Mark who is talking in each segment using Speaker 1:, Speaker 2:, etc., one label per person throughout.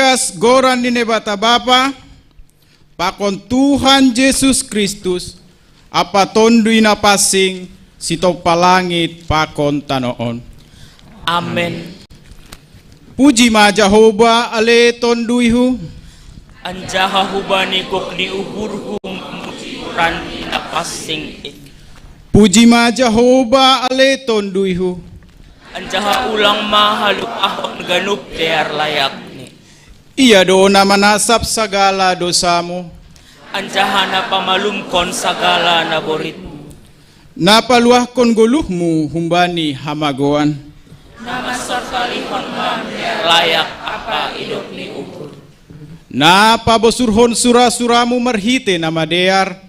Speaker 1: kas goran ni bata Bapa, pakon Tuhan Yesus Kristus, apa tondui na pasing, sito palangit pakon tanoon.
Speaker 2: Amen.
Speaker 1: Puji ma Jehovah ale tonduihu,
Speaker 2: Anjaha hubani kok di uhurhum ran na pasing it.
Speaker 1: puji ma Jehovah ale tonduihu,
Speaker 2: Anjaha ulang mahaluk ahon ganup tear layak ni.
Speaker 1: iya do na manasap sagala dosamu,
Speaker 2: Anjaha na pamalumkon sagala na borit.
Speaker 1: napaluah kon guluhmu humbani hamagoan,
Speaker 2: Nama sartalihon man layak apa hidup ni ukur.
Speaker 1: napabosurhon sura-suramu marhite na madear,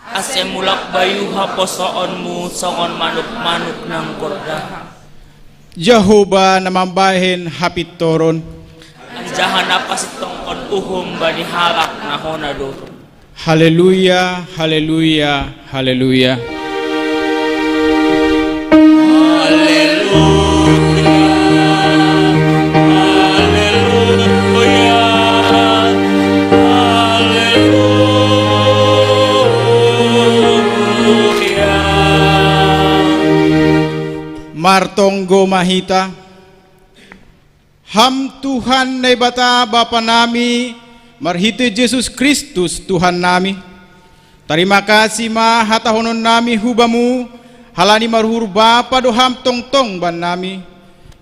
Speaker 2: Ase mulak bayu haposoonmu songon manuk-manuk ng korda.
Speaker 1: Jehovah na mambahin hapit toron,
Speaker 2: Anjaha na pasitongkon uhum bani halak na honador.
Speaker 1: haleluya, haleluya, haleluya. Martonggo mahita, ham Tuhan na bata Bapa nami, marhite Yesus Kristus Tuhan nami. Terima kasih ma hatahonon nami hubamu, halani marhur Bapa doham tong-tong ban nami.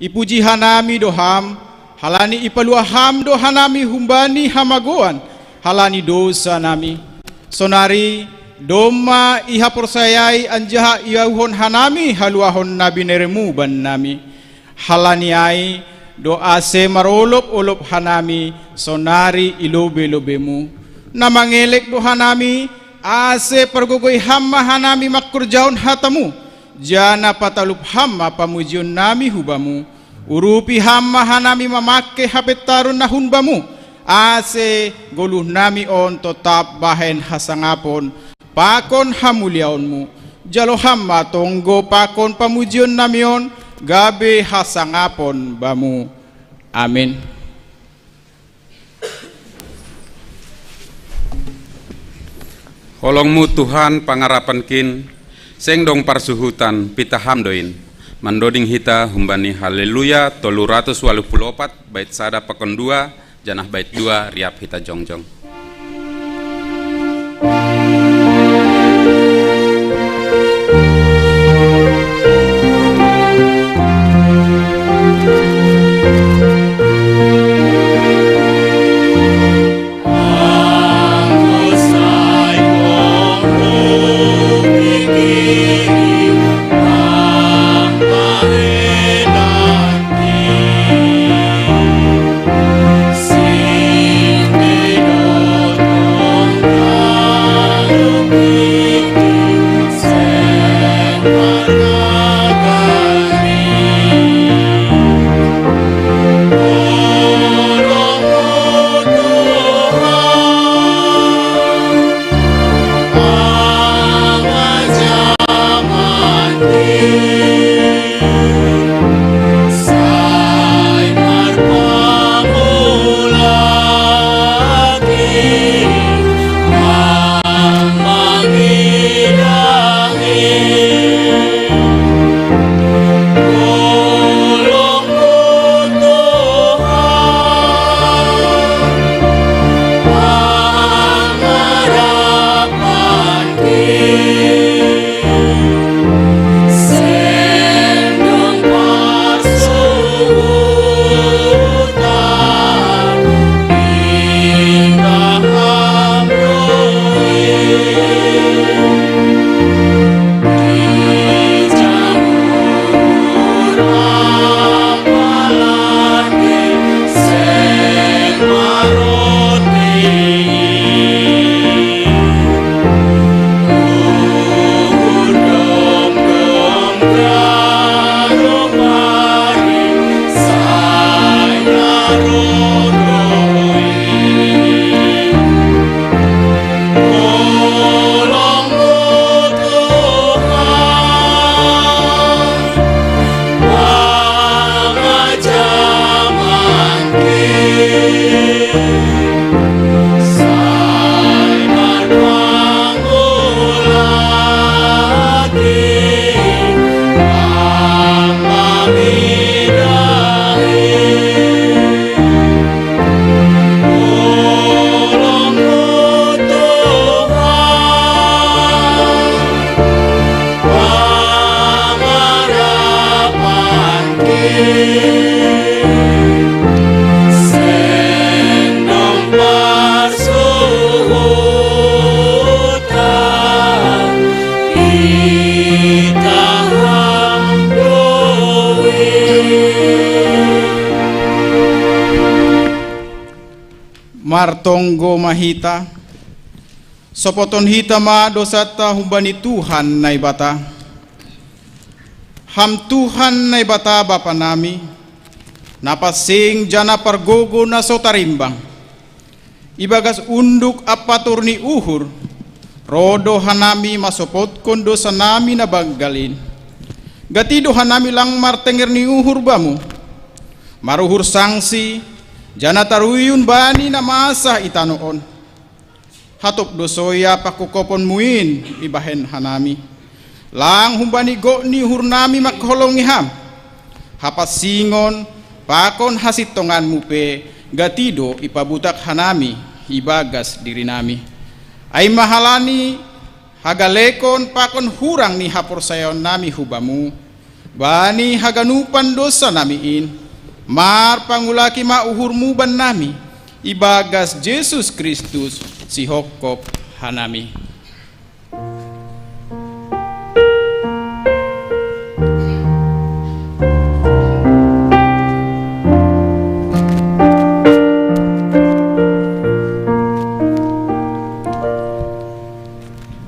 Speaker 1: Ipuji hanami doham, halani ipaluaham dohanami humbani hamagoan, halani dosa nami. Sonari doma iha persayai anjaha iauhon hanami haluahon nabi neremu ban nami, halani ai doa se marolop-olop hanami sonari ilobe-lobemu, namangelek do hanami ase pergogoy hamma hanami makurjaon hatamu, jana patalup hamma pamujion nami hubamu, urupi hamma hanami mamake hapetarun nahunbamu, ase goluh nami on tetap bahen hasangapon pakon hamuliaonmu, jalo hamma tonggo pakon pamujion namion, gabe hasangapon bamu. Amin.
Speaker 3: Holongmu Tuhan pangarapan kin, seng dong parsuhutan pita hamdoin, mandoding hita humbani haleluya 384 bait sada pakon 2, janah bait 2 riap hita jongjong.
Speaker 1: martonggo mahita sopoton hita ma dosata humbani Tuhan nai bata. Ham Tuhan nai bata Bapa nami napasing jana pargogo na sotarimbang ibagas unduk apatur ni uhur rodo hanami masopot kondo sa nami na baggalin gatido hanami lang martenger ni uhur bamu maruhur sangsi jana taruyun bani na masa itanoon hatop dosoya pakukopon muin ibahen hanami lang humbani go ni hurnami makholongi ham hapasingon pakon hasitongan mupe gatido ipabutak hanami ibagas diri nami ay mahalani hagalekon pakon hurang ni haporsayon nami hubamu bani haganupan dosa namiin mar pangulaki mauhurmu ban nami ibagas Jesus Kristus si hokop hanami.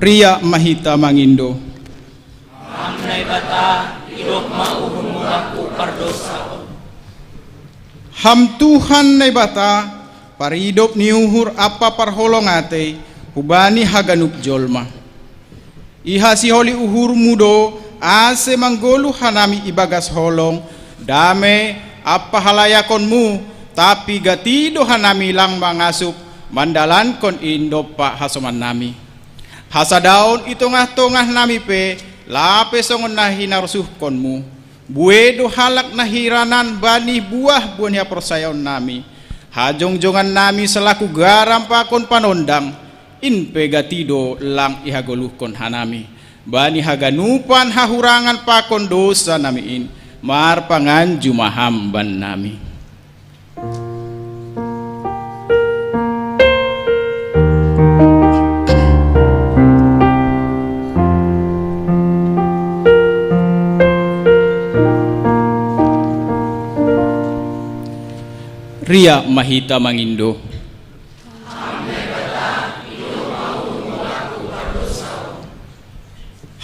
Speaker 1: Ria mahita mangindo.
Speaker 2: Amnay bata, idok mauhurmu aku pardosa.
Speaker 1: Ham Tuhan nai bata, paridop ni uhur apa parholong ate, hubani haganup jolma. Iha si holi uhur mudo, ase manggolu hanami ibagas holong, dame apa halayakonmu, tapi gatido hanami lang mangasup, mandalan kon indop pa hasoman nami. Hasadaon itongah-tongah nami pe lape songon nahi narusuh konmu buedo halak nahiranan bani buah buahnya persayon nami hajong-jongan nami selaku garam pakon panondang inpe gatido lang ihagoluh kon hanami bani haganupan hahurangan pakon dosa nami in mar panganju maham ban nami. Ria mahita mangindo.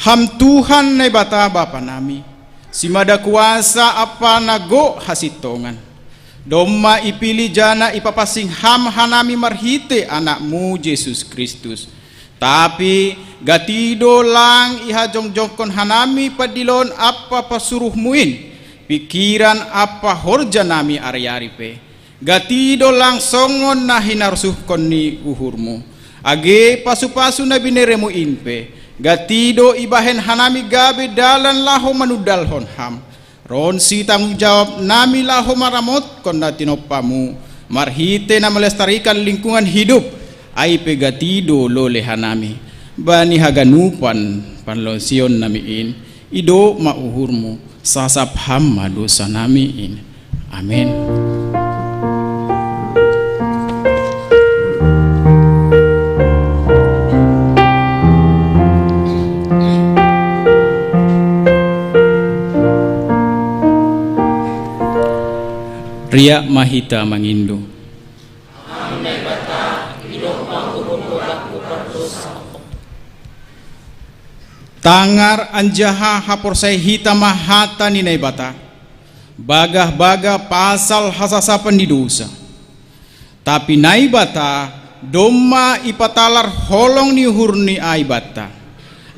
Speaker 1: Ham Tuhan nai bata Bapa nami simada kuasa apa nago hasitongan domma ipili jana ipapasing ham hanami marhite anakmu Jesus Kristus tapi gatido lang ihajong-jongkon hanami padilon apa pasuruhmuin pikiran apa horja nami ari-ari pe gatido lang songon na hinarsuh kon ni uhurmu age pasu-pasu na bineremu inpe gatido ibahen hanami gabe dalan laho manudalhon ham ron si tanggung jawab nami laho maramot kon na tinopamu marhite na melestarikan lingkungan hidup ay pe gatido lole hanami bani haganupan panlonsion namiin ido mauhurmu sasap ham madosa namiin amin. Ria mahita mangindo.
Speaker 2: Amnay bata, idok mauhurmu aku pardosa.
Speaker 1: Tangar anjaha haporsay hita mahata ni nai bata. Bagah-baga pasal hasasapan di dosa. Tapi nai bata domma ipatalar holong ni hurni ai bata.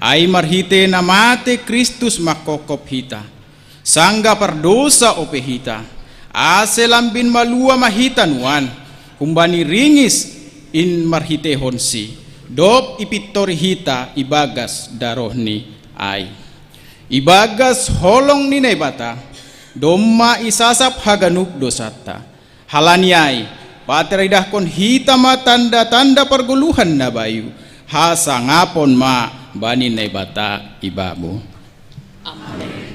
Speaker 1: Ai marhite namate Kristus makokop hita. Sangga pardosa ope hita. Aselambin malua mahitanuan kumbani ringis in marhite honsi dop ipitori hita ibagas darohni ai ibagas holong ni nebata domma isasap haganup dosata halaniai pateridah kon hita ma tanda-tanda perguluhan na bayu hasangapon ma bani nebata ibabu.
Speaker 2: Amin.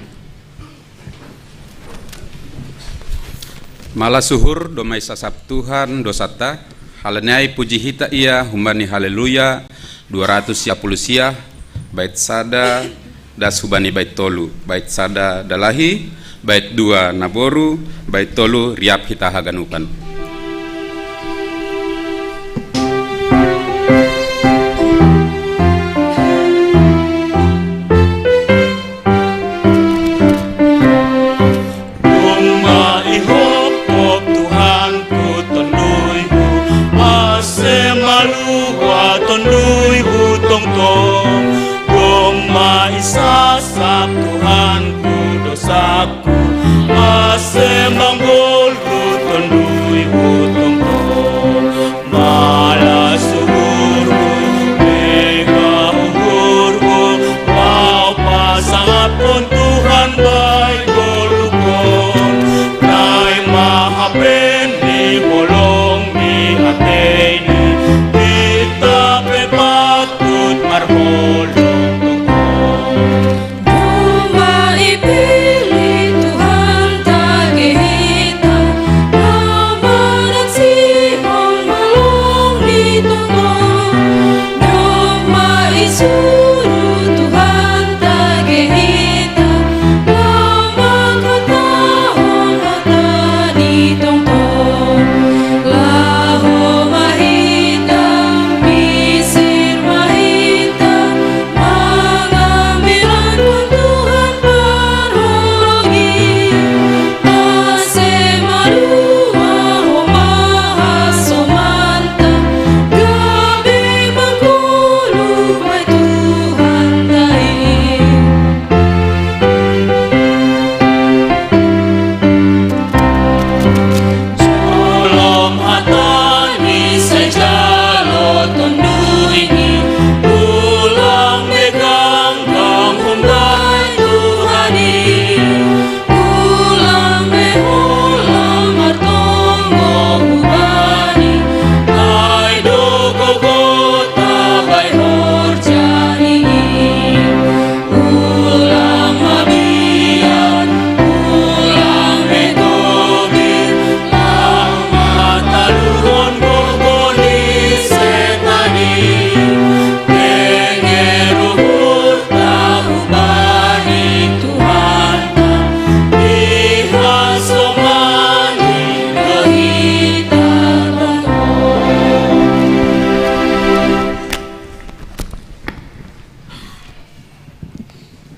Speaker 3: Malah suhur domai sasap Tuhan dosata halenai puji hita ia humbani haleluya 210 siah bait sada das hubani bait tolu bait sada dalahi bait dua naboru bait tolu riap hita haganupan.
Speaker 2: aku asemang golgo tondui utongko malas suhurku mega uhurku mau pasangat pun Tuhan baik golukon nai maha peni bolong di hateni kita pepatut marholong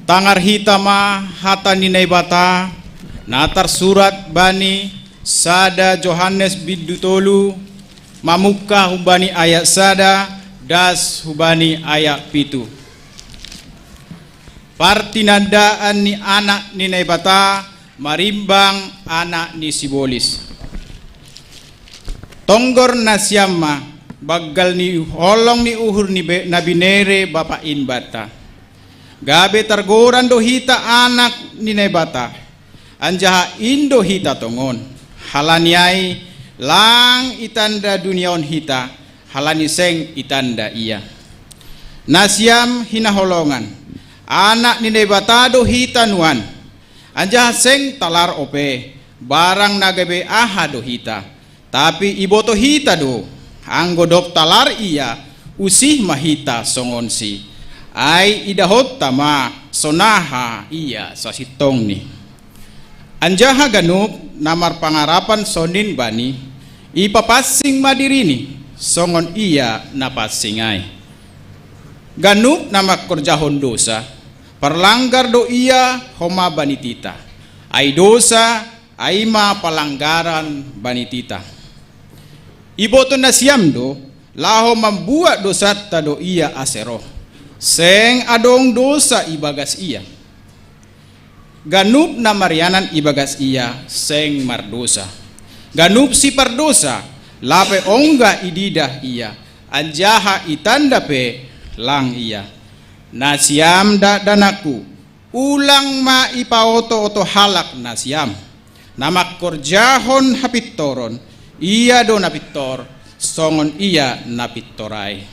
Speaker 1: Tangar hitama hata ninai bata natar surat bani sada Johannes bidutolu mamuka hubani ayat sada das hubani ayat pitu partinandaan ni anak ninai bata marimbang anak ni sibolis tonggor nasyama bagal ni holong ni uhur ni nabinere bapa in bata gabe targoran dohita anak ni nebata anjaha indo hita tongon halaniai lang itanda duniaon hita halani seng itanda iya nasyam hinaholongan anak ni nebata dohita nuan anjaha seng talar ope barang nagabe aha dohita tapi iboto hita do anggodok talar iya usih mahita songonsi ai idahot tama sonaha iya sasitong ni anjaha ganup namar pangarapan sonin bani ipapasing madirini songon iya napasingai ganup nama kerjahon dosa perlanggar do iya homa bani tita ai dosa ai ma pelanggaran bani tita iboto nasyam do laho membuat dosa tado iya asero seng adong dosa ibagas iya ganup na marianan ibagas iya seng mardosa ganup si pardosa lape ongga ididah iya anjaha itanda pe lang iya nasyam da danaku ulang ma ipaoto-oto halak nasyam namak korjahon hapitoron iya do napitor songon iya napitorai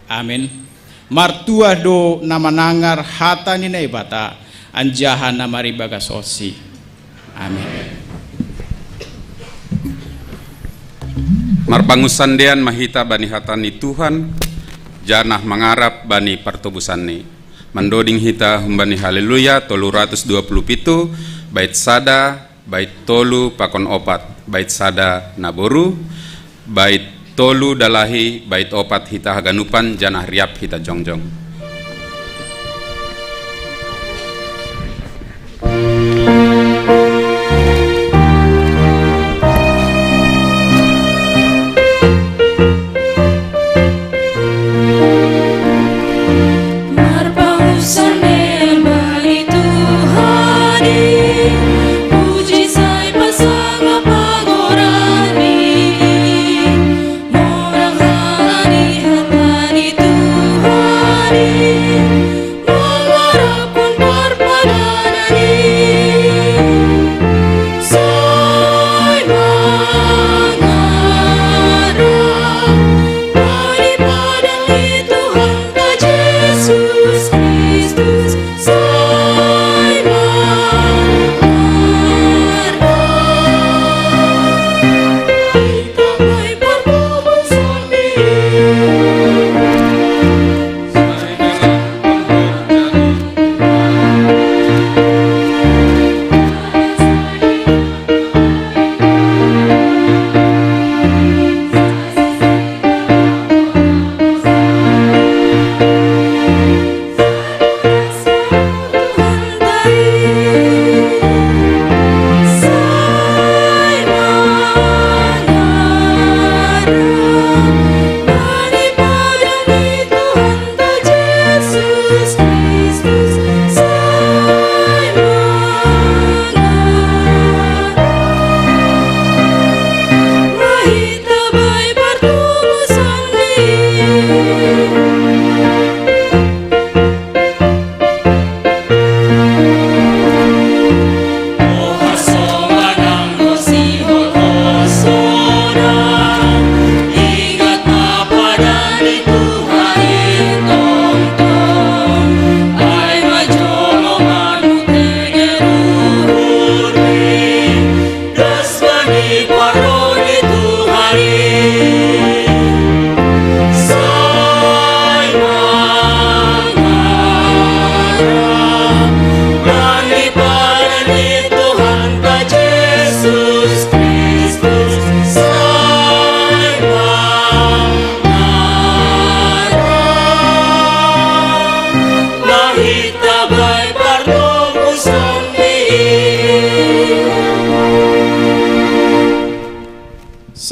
Speaker 1: amin martua do namanangar hata ni naibata anjaha namari bagasosi amin
Speaker 3: marpangusandean mahita bani hatani Tuhan janah mangarap bani partobusanni mandoding hita humbani haleluya 327 bait sada bait tolu pakon opat bait sada naboru bait tolu dalahi bait opat hita haganupan janah riap hita jongjong.
Speaker 4: Marpangusan bani Tuhani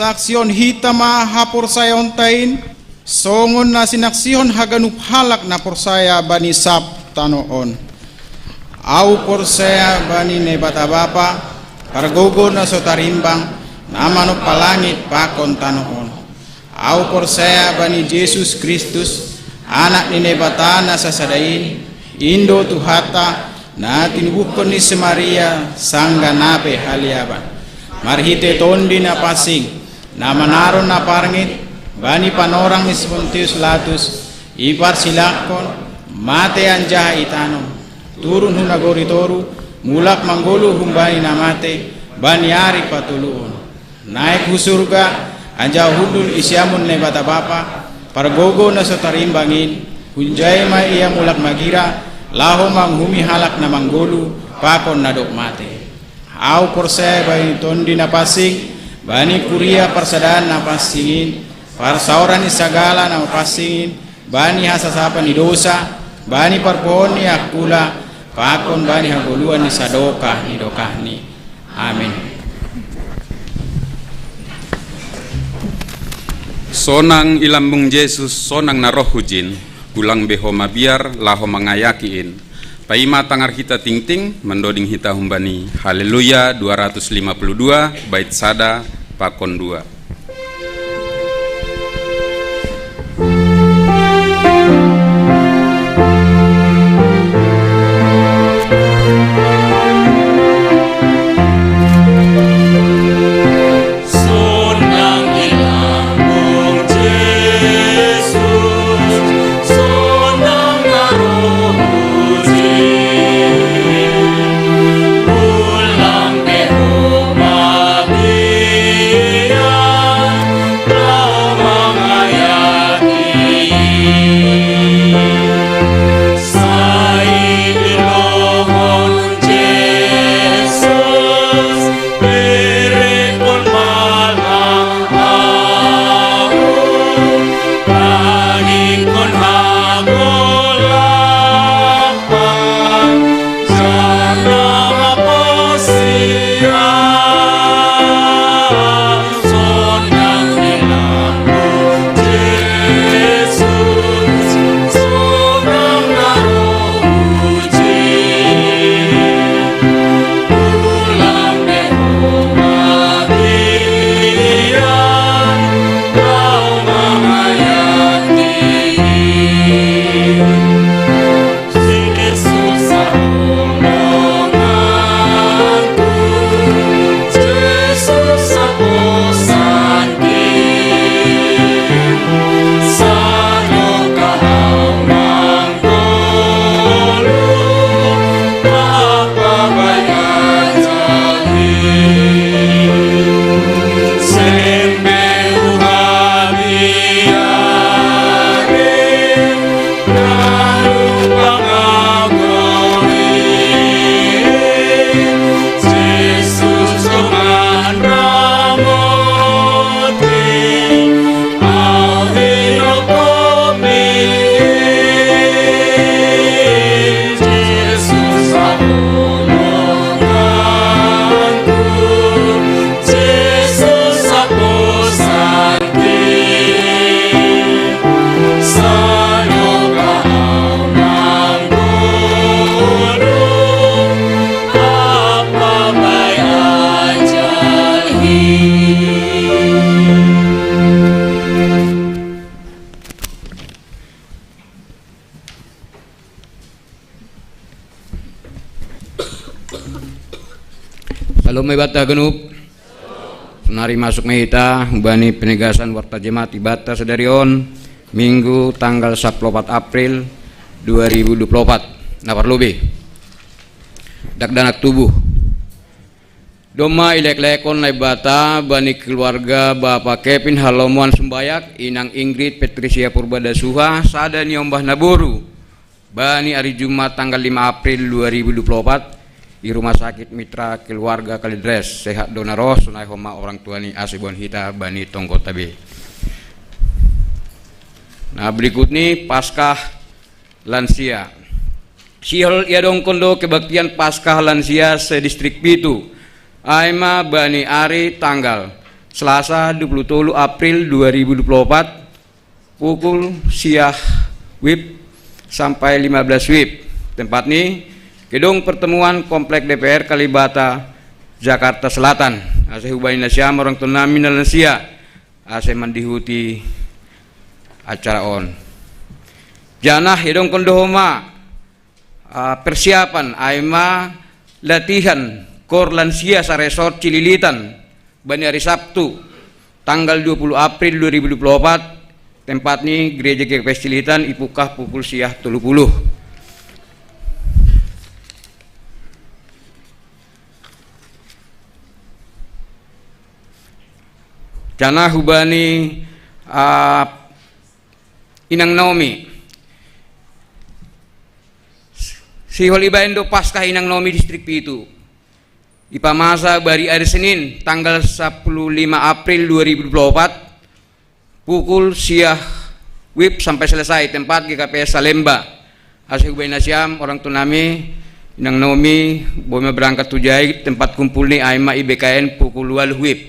Speaker 1: saksion hitama hapor saya ontain songon na sinaksion haganup halak na porsaya bani sap tanoon au porsaya bani nebata bapa pargogo na sotarimbang namano palangit pakon tanoon au porsaya bani Yesus Kristus anak ni nebata na sasadain indo tuhata na tinubukon ni si Maria sangga nape haliaban marhite tondi na pasing na manaron na parngit bani panorang ni Pontius Latus ipar silakon mate anjaha itanom turun hunagori toru mulak manggulu humbani na mate bani ari patuluon naik hu surga anja hudul isyamun ne bata bapa pargogo na sotarimbangin hunjay ma iya mulak magira laho manghumi halak na manggulu pakon na dok mate au porse bani tondi na pasing bani kuria persadaan na pasingin parsauran ni sagala na pasingin bani hasasapan ni dosa bani parpohon ni akula pakon bani haguluan ni sadoka ni dokah ni amin.
Speaker 3: Sonang ilambung Yesus sonang na roh hujin ulang beho mabiar laho mangayakiin paima tangar kita ting-ting mendoding hita humbani haleluya 252 bait sada pakon 2.
Speaker 4: Halo mebata genup senari masuk mehita bani penegasan warta jemaat ibata sedarion Minggu tanggal 14 April 2024 napar lobe dakdanak tubuh doma ilek-lekon naibata bani keluarga Bapak Kevin Halomuan Sembayak Inang Ingrid Patricia Purbadasuha sada niombah naboru bani hari Jumat tanggal 5 April 2024 di Rumah Sakit Mitra Keluarga Kalidres sehat donaros sunai homa orang tua ni asibon hita bani tongko tabe. Nah berikut nih Paskah lansia sihol iadong kondo kebaktian Paskah lansia sedistrik pitu aima bani ari tanggal Selasa 23 April 2024 pukul siah WIB sampai 15 WIB. Tempat ini gedung pertemuan Komplek DPR Kalibata, Jakarta Selatan. Ase hubani nasyam orang tunami nalansia ase mandihuti acara on. Janah hidung kondohoma persiapan aima latihan kor lansia sa resort Cililitan bani hari Sabtu tanggal 20 April 2024. Tempat ini Gereja GKP Cililitan ipukah pukul siah 30. Jana hubani Inang Naomi si Holibaindo Paskah Inang Naomi distrik Pitu ipamasa bari hari Senin tanggal 15 April 2024 pukul siah WIB sampai selesai. Tempat GKPS Salemba. Asih hubani nasyam orang tunami Inang Naomi boleh berangkat tujai tempat kumpul ni aima IBKN pukul 2 WIB.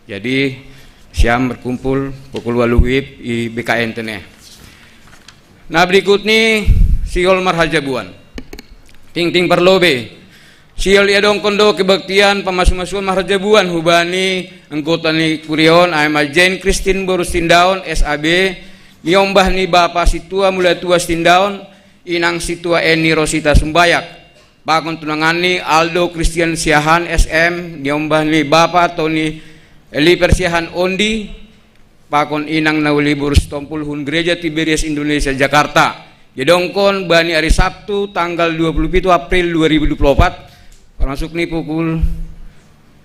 Speaker 4: Jadi siam berkumpul pukul 8 WIB i BKN teneh. Nah berikut nih siol marhajabuan ting perlobe siol iadong kondo kebaktian pamasu-masuan marhajabuan hubani anggota ni kurion aima Jane Christine Borus Tindaon SAB niombah ni Bapak Situa mulai tua Tindaon inang Situa Eni Rosita Sumbayak pakon tunangan ni Aldo Christian Siahan SM niombah ni Bapak Tony Eli Persiahan Ondi pakon inang nauli burus tompul hun Gereja Tiberias Indonesia Jakarta. Jedongkon bani hari Sabtu tanggal 27 April 2024 termasuk nih pukul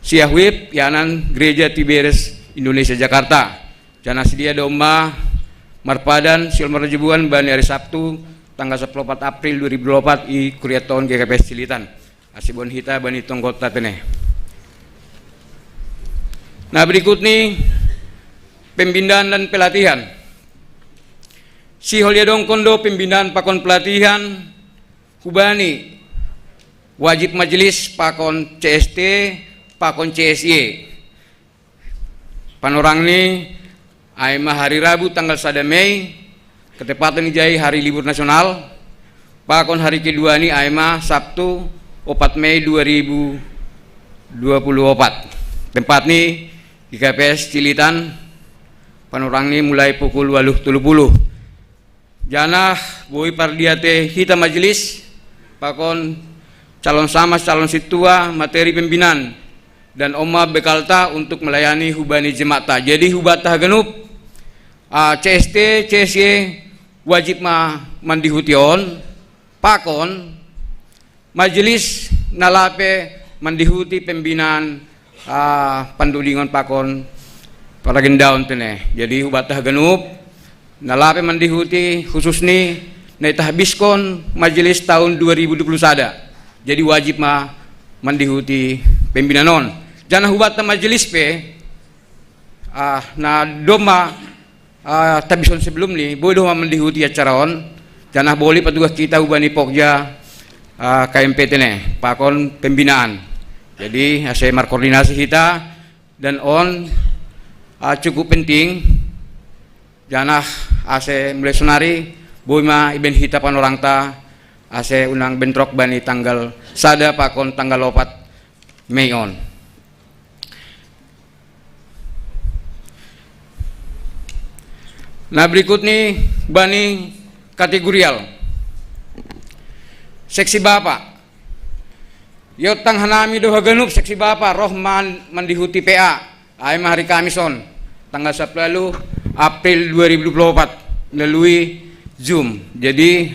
Speaker 4: siah WIB yanan Gereja Tiberias Indonesia Jakarta. Jana sedia domba marpadan siul marjabuan bani hari Sabtu tanggal 14 April 2024 i Kuriaton GKP Cililitan. Asibon hita bani tonggota teneh. Nah berikut nih pembinaan dan pelatihan. Si Holiadong Kondo pembinaan pakon pelatihan hubani wajib majelis pakon CST pakon CSY. Panorang nih aima hari Rabu tanggal 1 Mei ketepatan jai hari libur nasional. Pakon hari kedua nih aima Sabtu 4 Mei 2024. Tempat nih GKPS Cililitan panorang ini mulai pukul 8.30. Janah boi pardiate hita majelis pakon calon samas calon situa materi pembinaan dan oma bekalta untuk melayani hubani jemata. Jadi hubata genup CST CSY wajib mandihution pakon majelis nalape mandihuti pembinaan pandulingon pakon para gendaon teneh. Jadi hubatah genup nalape mandihuti khusus ni naitah biskon majelis tahun 2021. Jadi wajib mandihuti pembinanon. Jangan hubatah majelis pe na doma tabison sebelum ni boleh doma mandihuti acaraon. Jangan boleh petugas kita hubani pokja KMP teneh pakon pembinaan. Jadi saya koordinasi kita dan cukup penting janah ase mulai sonari boima iben hita panorang ta ase unang bentrok bani tanggal sada pakon tanggal 4 Mei on. Nah berikut nih bani kategorial seksi bapak Yotang hanami doha genup seksi Bapak Rohman mandihuti PA aima hari Kamison tanggal 10 April 2024 melalui Zoom. Jadi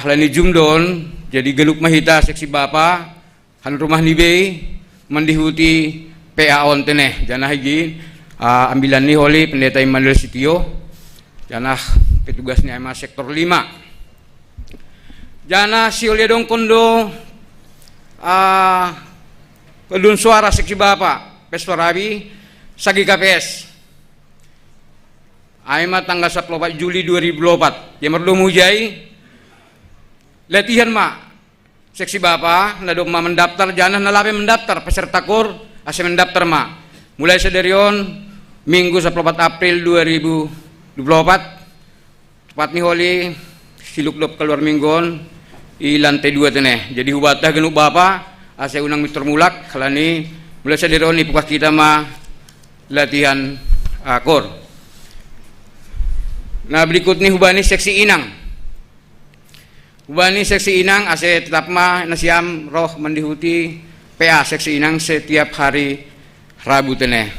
Speaker 4: lani Zoom don jadi genup mahita seksi Bapak han rumah nibei mandihuti PA on teneh. Janah hiji ambilan ni holi pendeta Immanuel Sitio. Janah petugasnya aima sektor 5. Janah siolya dong kondo pedun suara seksi Bapak Pestorabi Sagi KPS Aima tanggal 14 Juli 2024 yang merdu mujai latihan seksi Bapak nadok mendaftar janah nalape mendaftar peserta kor ase mendaftar mulai sedarion Minggu 14 April 2024 tepat ni holi siluk dop keluar minggon i lantai 2 teneh. Jadi hubata genuk bapa ase unang mitur mulak kalani mulai sedarion ni pukas kita mah latihan kor. Nah berikut ni hubani seksi inang. Hubani seksi inang ase tetap mah nasiam roh mendihuti PA seksi inang setiap hari Rabu teneh.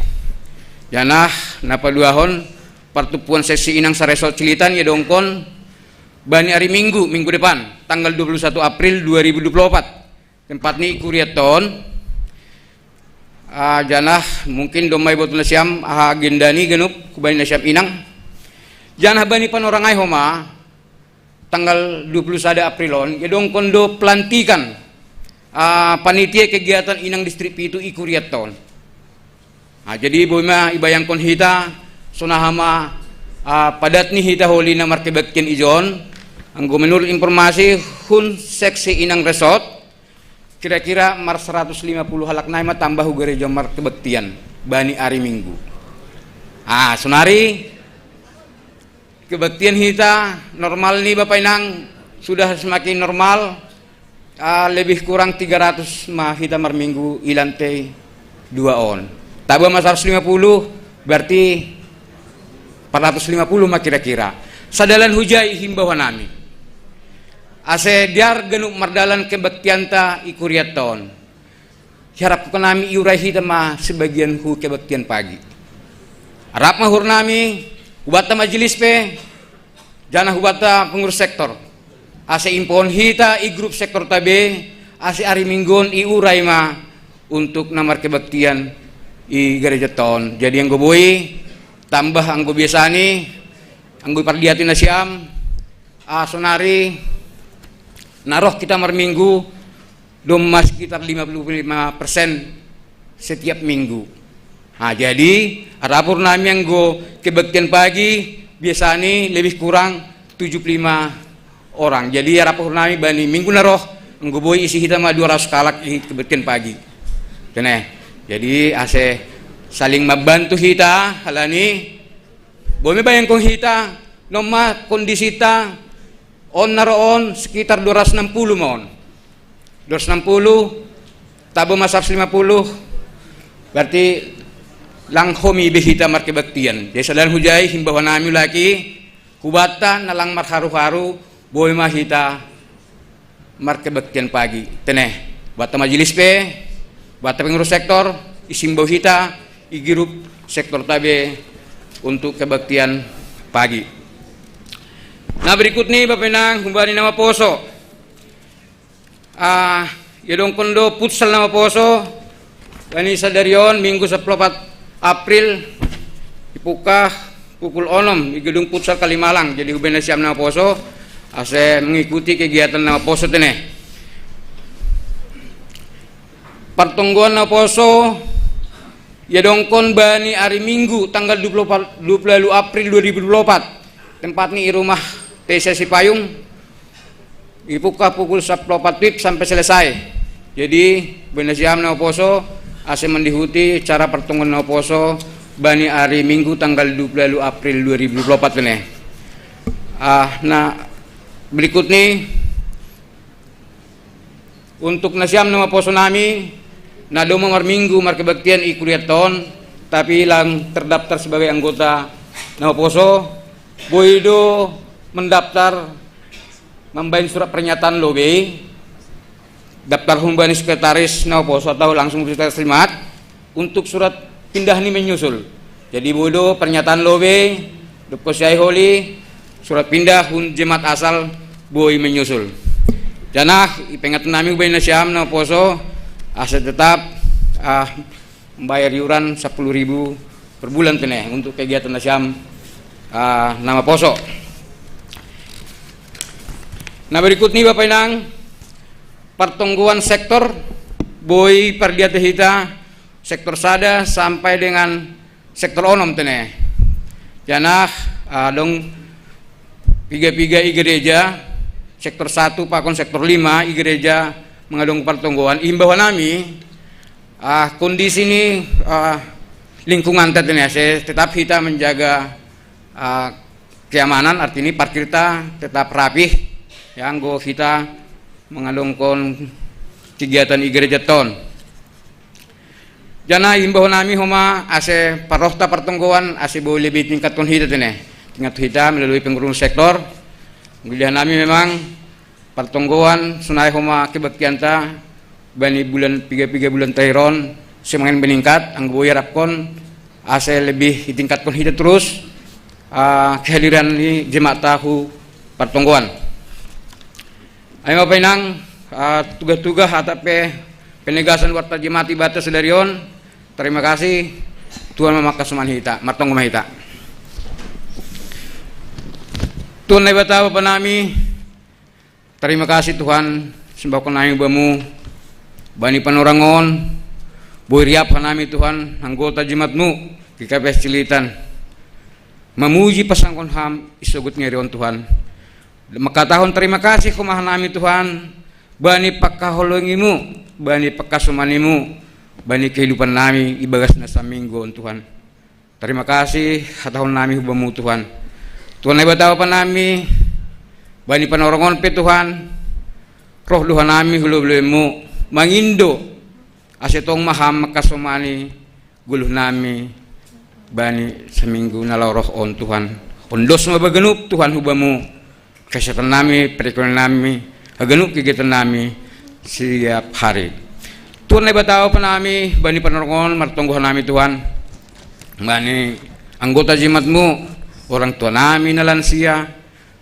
Speaker 4: Janah napaduahon pertupuan seksi inang saresot cilitan ya dongkon bani hari Minggu depan tanggal 21 April 2024 tempat ni Kurieton. Janah mungkin domai buat nasiam agenda ni genup kubani nasiam inang. Janah bani panorangai homa tanggal 21 Aprilon ya dong kondo pelantikan panitia kegiatan inang distrik itu Ikuriaton. Jadi boima ibayangkon hita sonahama padat ni hita holi na markebaktian ijon anggo menurut informasi hun seksi inang resort kira-kira mar 150 halak naima tambah gereja markebaktian bani hari Minggu. Sonari kebaktian hita normal nih Bapak Inang sudah semakin normal, lebih kurang 300 mah hita mar minggu ilantai 2 on. Taba mas 150 berarti 450 mah kira-kira. Sadalan hujai himbauan nami. Ase diar genuk mardalan kebaktian ta Ikuriaton. Harap nami iurai hita mah sebagian hu kebaktian pagi. Harap mahur nami hubata majelis pe janah hubata pengurus sektor ase impon hita i grup sektor tabe ase hari Minggon i urai ma untuk namar kebaktian i gereja ton. Jadi anggo boi tambah anggo biasani anggo pardiatin nasiam sonari naroh kita mar Minggu doma sekitar 55% setiap minggu. Jadi rapor nami yang go kebaktian pagi biasanya lebih kurang 75 orang. Jadi rapor nami bani minggu naroh nggo boy isi hita mah 200 kalak kebaktian pagi. Kene. Jadi ase saling membantu hita halani boy bayang kong hita noma kondisi ta on naroon sekitar 260 mon. 260 tabo masar 50 berarti lang homi behita mar kebaktian. Jadi sadalan hujai himbauan nami lagi kubata nalang mar haru-haru boy mahita mar kebaktian pagi. Teneh bata majelis pe, bata pengurus sektor isimbau hita igirup sektor tabe untuk kebaktian pagi. Nah berikut nih Bapak Nang humbani nama poso. Ya dong kondo putsal nama poso. Bani sadarion Minggu 14 April dibuka pukul 6 di gedung futsal Kalimalang. Jadi hubena siam nama poso ase mengikuti kegiatan nama poso teneh. Pertungguan nama poso ya dongkon bani hari Minggu tanggal 20 April 2024 tempat nih rumah TC Sipayung dibuka pukul 14 sampai selesai. Jadi bena siam nama poso ase mendihuti cara pertemuan nama poso bani hari Minggu tanggal 20 April 2024 ini. Nah berikut nih untuk nasiam nama poso nami nado mar Minggu mar kebaktian Ikuriaton tapi lang terdaftar sebagai anggota nama poso boido mendaftar membain surat pernyataan lobe daftar humbani sekretaris nama poso atau langsung sekretaris terlimat untuk surat pindah ini menyusul. Jadi bodo pernyataan lobe dopkosiai holi surat pindah hun jemaat asal boy menyusul. Janah ipengat nami ubay nasyam nama poso asa tetap membayar iuran 10.000 per bulan teneh untuk kegiatan nasyam nama poso. Nah berikut nih Bapak Inang pertungguan sektor boy pardiate hita sektor sada sampai dengan sektor onom teneh. Janah dong piga-piga i gereja sektor 1 pakon sektor 5 i gereja mengadong pertungguan imbauan nami kondisi ini lingkungan ini tetap kita menjaga keamanan, artinya parkir kita tetap rapih, yang kita mengalungkan kegiatan gereja ton. Jana himbau nami homa ase parohta pertungguan ase boleh lebih tingkatkan hita ini, tingkat hita melalui pengurus sektor. Kemudian nami memang pertungguan sunai homa kebaktianta bani bulan 3 bulan tahiron semakin meningkat, anggo yarapkon ase lebih ditingkatkan hita terus kehadiran di jemaat tahu pertungguan. Ayo penang tugas-tugas atape penegasan warta jemaat Bata Sedarion. Terima kasih Tuhan memakas hita, martong hita. Tuhan nebata Bapa nami, terima kasih Tuhan sembah nami bamu bani panorangon boy riap nami Tuhan anggota jemaatmu di KPS Cilitan memuji pasangkon ham isogut ngerion Tuhan. Maka tahun terima kasih kumah nami Tuhan bani pakaholongimu, bani pakasumanimu, bani kehidupan nami ibagas nasa minggu Tuhan. Terima kasih tahun nami hubamu Tuhan. Tuhan nebata Bapa nami bani panorongon pe Tuhan roh Tuhan nami hulu-hulemu mangindo asetong maham makasumani guluh nami bani seminggu naloroh on Tuhan. Ondos mabagenup Tuhan hubamu kesehatan nami, perekonomian nami, hagenup kegiatan nami setiap hari. Tuhan nebata Bapa nami bani panorongon martonggohan nami Tuhan, bani anggota jemaatmu, orang tua nami na lansia,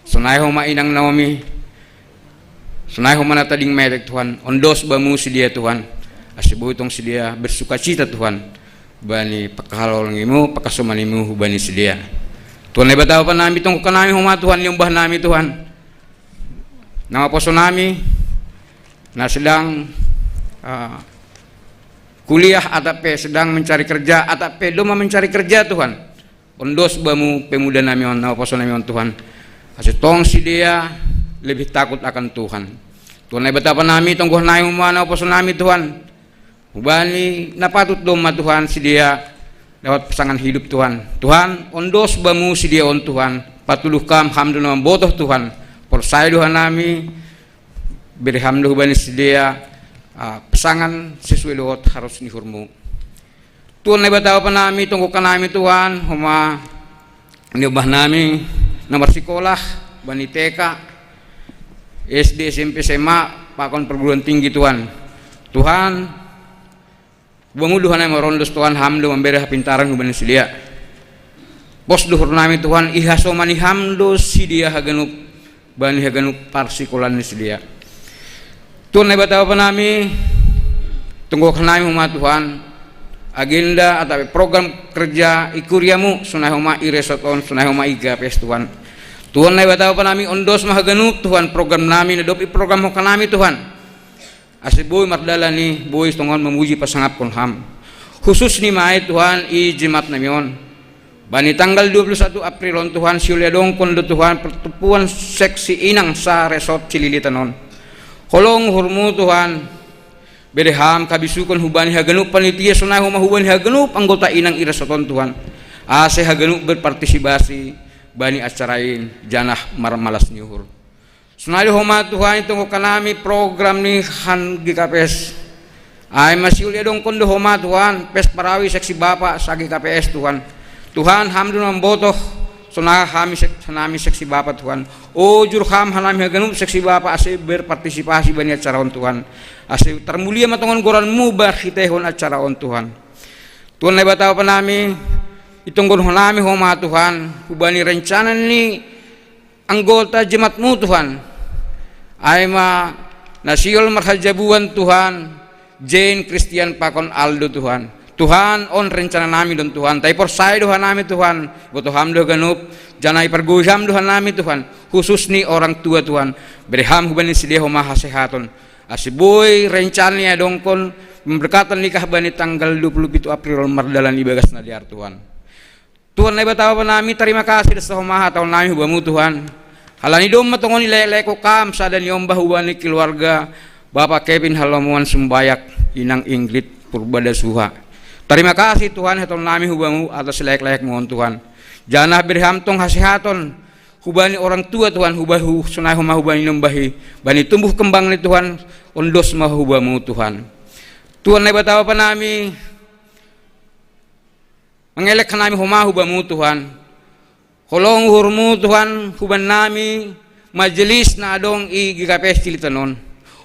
Speaker 4: sunay homa inang naomi, sunay homa natading medek Tuhan, ondos bamu si dia Tuhan, asibu itong si dia bersukacita Tuhan, bani pakahalolngimu, pakasumanimu bani si dia. Tuhan nebata Bapa nami tunggu kanami homa Tuhan liumbah nami Tuhan, nama poso nami na sedang kuliah atape sedang mencari kerja atape doma mencari kerja Tuhan. Ondos bamu pemuda nami on nama poso nami on Tuhan. Asetong si dia lebih takut akan Tuhan. Tuhan nebata Bapa nami tunggu nami homa nama poso nami Tuhan. Ubani napatut doma Tuhan si dia lewat pasangan hidup Tuhan. Tuhan ondos bamu si dia on Tuhan. Patuluh kam hamdu nama botoh Tuhan. Porsai Tuhan nami beri hamdu bani si dia pasangan sesuai lewat harus nihurmu. Tuhan nebata Bapa nami tunggu nami Tuhan homa niubah nami nomor sekolah bani TK SD SMP SMA pakon perguruan tinggi Tuhan. Tuhan Banguduhan nami rondos Tuhan hamdu memberi pintaran hubani si dia. Pos duhur nami Tuhan ihaso mani hamdu si dia hagenup bani hagenup parsikolan si dia. Tuhan nebata Bapa nami tunggu nami umat Tuhan agenda atau program kerja ikuriamu sunai homa iresoton sunai homa igapes Tuhan. Tuhan nebata Bapa nami ondos mahagenup Tuhan program nami nadopi program hoka nami Tuhan. Ase boy mardala ni boy tongon memuji pasangap kon ham khusus ni mai Tuhan i jemaat namion bani tanggal 21 April on Tuhan siuliadong kon do Tuhan pertemuan seksi inang sa resort Cililitanon holong hurmu Tuhan bereham kabisukon hubani hagenup panitia sunai huma hubani hagenup anggota inang irasoton Tuhan ase hagenup berpartisipasi bani acarain janah marmalas nyuhur. Sunali homa Tuhan itong kanami program ni han GKPS ay masiuli dong kondo homa Tuhan pes parawi seksi Bapa sa GKPS Tuhan. Tuhan hamdu ng botoh sunah hanami seksi Bapa Tuhan. O jurham hanami haganum seksi Bapa ase berpartisipasi banyak acara on Tuhan. Ase termulia matongon goranmu barhitehon acara on Tuhan. Tuhan nebata Bapa nami itong gonhonami homa Tuhan hubani rencana ni anggota jemaatmu Tuhan ay nasiol marhajabuan Tuhan Jane Christian Pakon Aldo Tuhan. Tuhan on rencana nami don Tuhan tay porsay Tuhan nami Tuhan boto hamdo ganup janay perguham Tuhan nami Tuhan khusus ni orang tua Tuhan berham hubani sidia maha sehaton asiboy rencana niya dongkon memberkatan nikah bani tanggal 27 April mardalan ibagas na diar Tuhan. Tuhan na ibatawa pa nami terima kasih sa humaha tahun nami hubamu Tuhan. Halani dom matungon nilai ko kam sa dan yung bahuan ni keluarga Bapak Kevin Halamuan Sumbayak inang Ingrid Purbada Suha. Terima kasih Tuhan haton nami hubamu atas layak-layak mohon Tuhan. Janah berham tong hasehaton hubani orang tua Tuhan, hubahu sunai hubani lembahi bani tumbuh kembang ni Tuhan ondos mah hubamu Tuhan. Tuhan na batawa pa nami mengelek nami hubamu Tuhan. Holong hurmu Tuhan huban nami majelis na adong i gikapes tilitanon.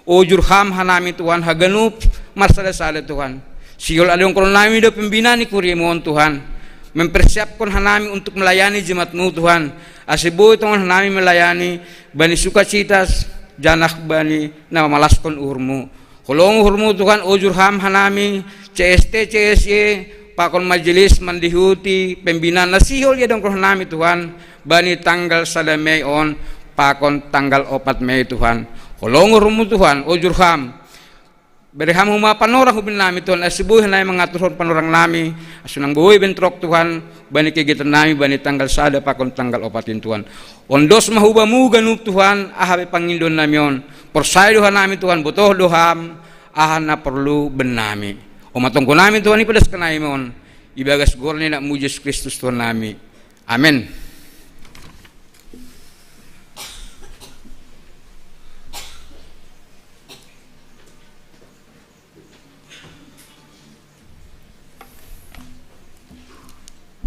Speaker 4: Ojur ham hanami Tuhan haganup marsada-sada Tuhan. Siol adong kolon nami do pembina ni kurimuon Tuhan. Mempersiapkan hanami untuk melayani jemaatmu Tuhan. Asibu itu hanami melayani bani sukacitas janak bani na malaskon uhurmu. Kolong uhurmu Tuhan ojur ham hanami CST CSY pakon majelis mandihuti pembinaan nasihol ya dong kolon hanami Tuhan. Bani tanggal 1 Mei on pakon tanggal 4 Mei Tuhan. Kolong uhurmu Tuhan ojur ham berham huma panorang hubin nami Tuhan asibuh nami mengatur panorang nami asunang buhay bentrok Tuhan bani kegiatan nami bani tanggal 1 pakon tanggal 4 Tuhan ondos mahubamu ganup Tuhan ahabe pangindon nami on persaya doha nami Tuhan butuh doham ahana perlu benami omatong ko nami Tuhan ipadas ka nami on ibagas gorni na mu Yesus Kristus Tuhan nami amen.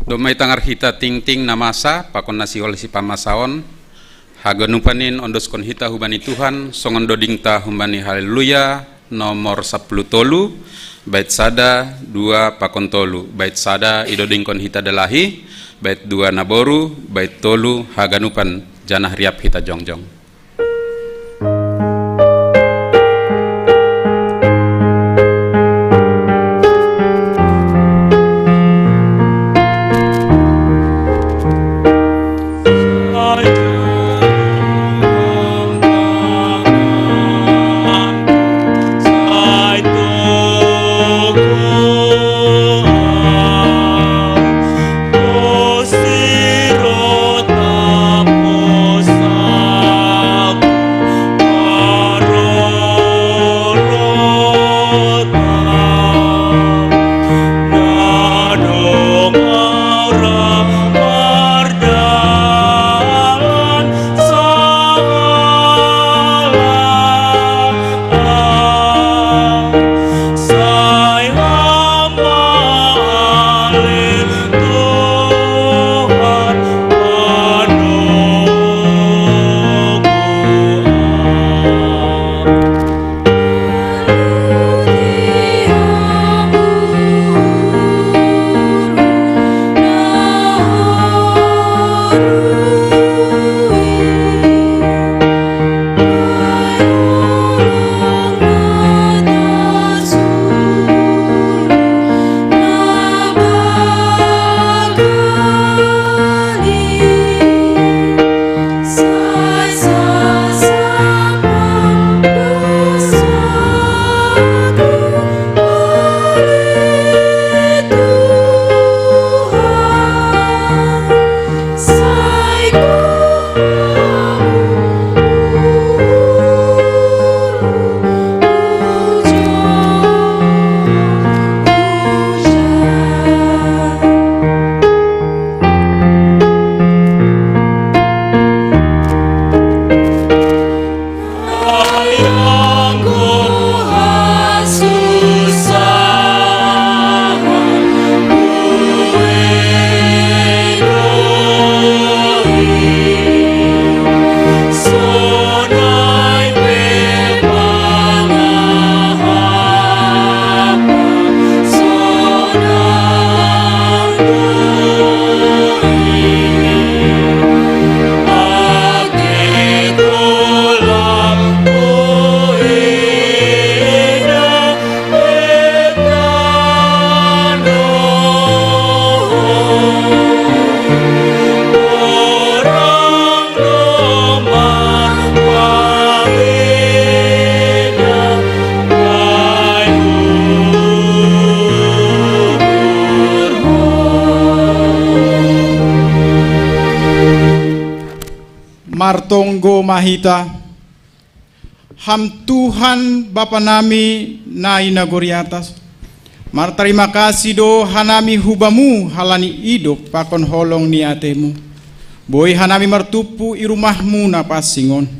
Speaker 3: Domai tangar hita ting-ting namasa pakon nasi oleh si pamasaon haganupanin ondos kon hita hubani Tuhan songon doding ta hubani haleluya nomor 10 tolu bait sada 2 pakon tolu bait sada idoding kon hita dalahi bait 2 naboru bait tolu haganupan janah riap hita jongjong.
Speaker 1: Martonggo mahita ham Tuhan Bapa nami na inagori atas Mar terima kasih do hanami hubamu halani idop pakon holong ni atemu. Boy hanami martupu i rumahmu na pasingon.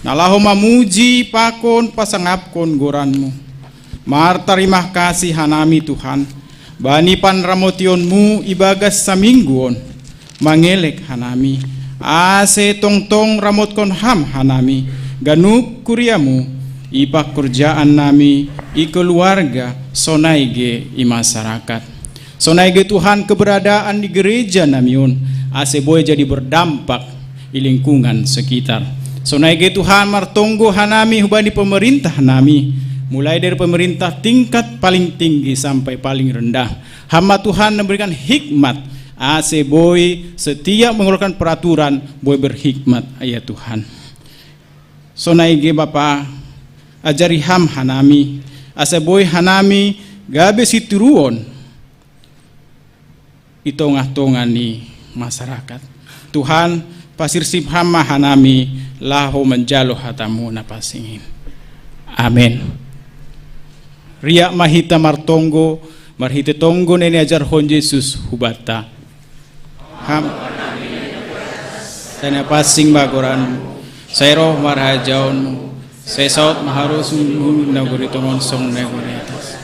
Speaker 1: Nalaho mamuji pakon pasangapkon goranmu. Mar terima kasih hanami Tuhan. Bani pan ramotionmu ibagas samingguon. Mangelek hanami. Ase tong-tong ramotkon ham hanami. Ganuk kuriamu. Ipak kerjaan nami. I keluarga. Sonaige i masyarakat. Sonaige Tuhan keberadaan di gereja namiun. Ase boy jadi berdampak di lingkungan sekitar. Sonaige Tuhan martonggo hanami hubani pemerintah nami. Mulai dari pemerintah tingkat paling tinggi sampai paling rendah. Hamba Tuhan memberikan hikmat. Ase boy setiap mengeluarkan peraturan boy berhikmat ayat Tuhan. Sonaige Bapa ajari ham hanami. Ase boy hanami gabe situruon itongah-tongan ni masyarakat. Tuhan pasir simhama hanami laho menjalo hatamu napasingin. Amin. Riak mahita martonggo marhite tonggo nene ajar hon Yesus hubata. Ham tanya pasing bagoran saya roh marhajaunmu. Saya saut maharusun naguri tongon song negoritas.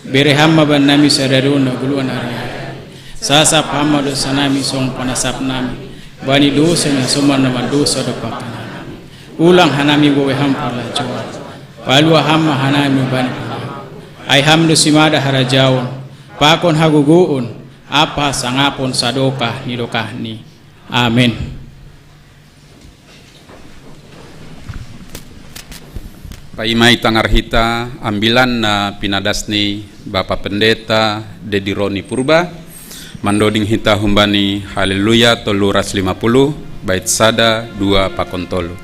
Speaker 1: Bere hamma ban nami sadaru naguluan area. Sasap hamma do sanami song panasap nami. Bani dosa na sumar nama dosa do pakana. Ulang hanami bowe hampa la jawa. Palua hamma hanami bani pala. Ai ham do simada harajaun. Pakon haguguun. Apa sangapon sadokah nidokah ni. Amin.
Speaker 3: Paimai tangarhita ambilan na pinadasni Bapak Pendeta Dedi Roni Purba mandoding hita humbani haleluya tolu ras 50 bait sada 2 pakon tolu.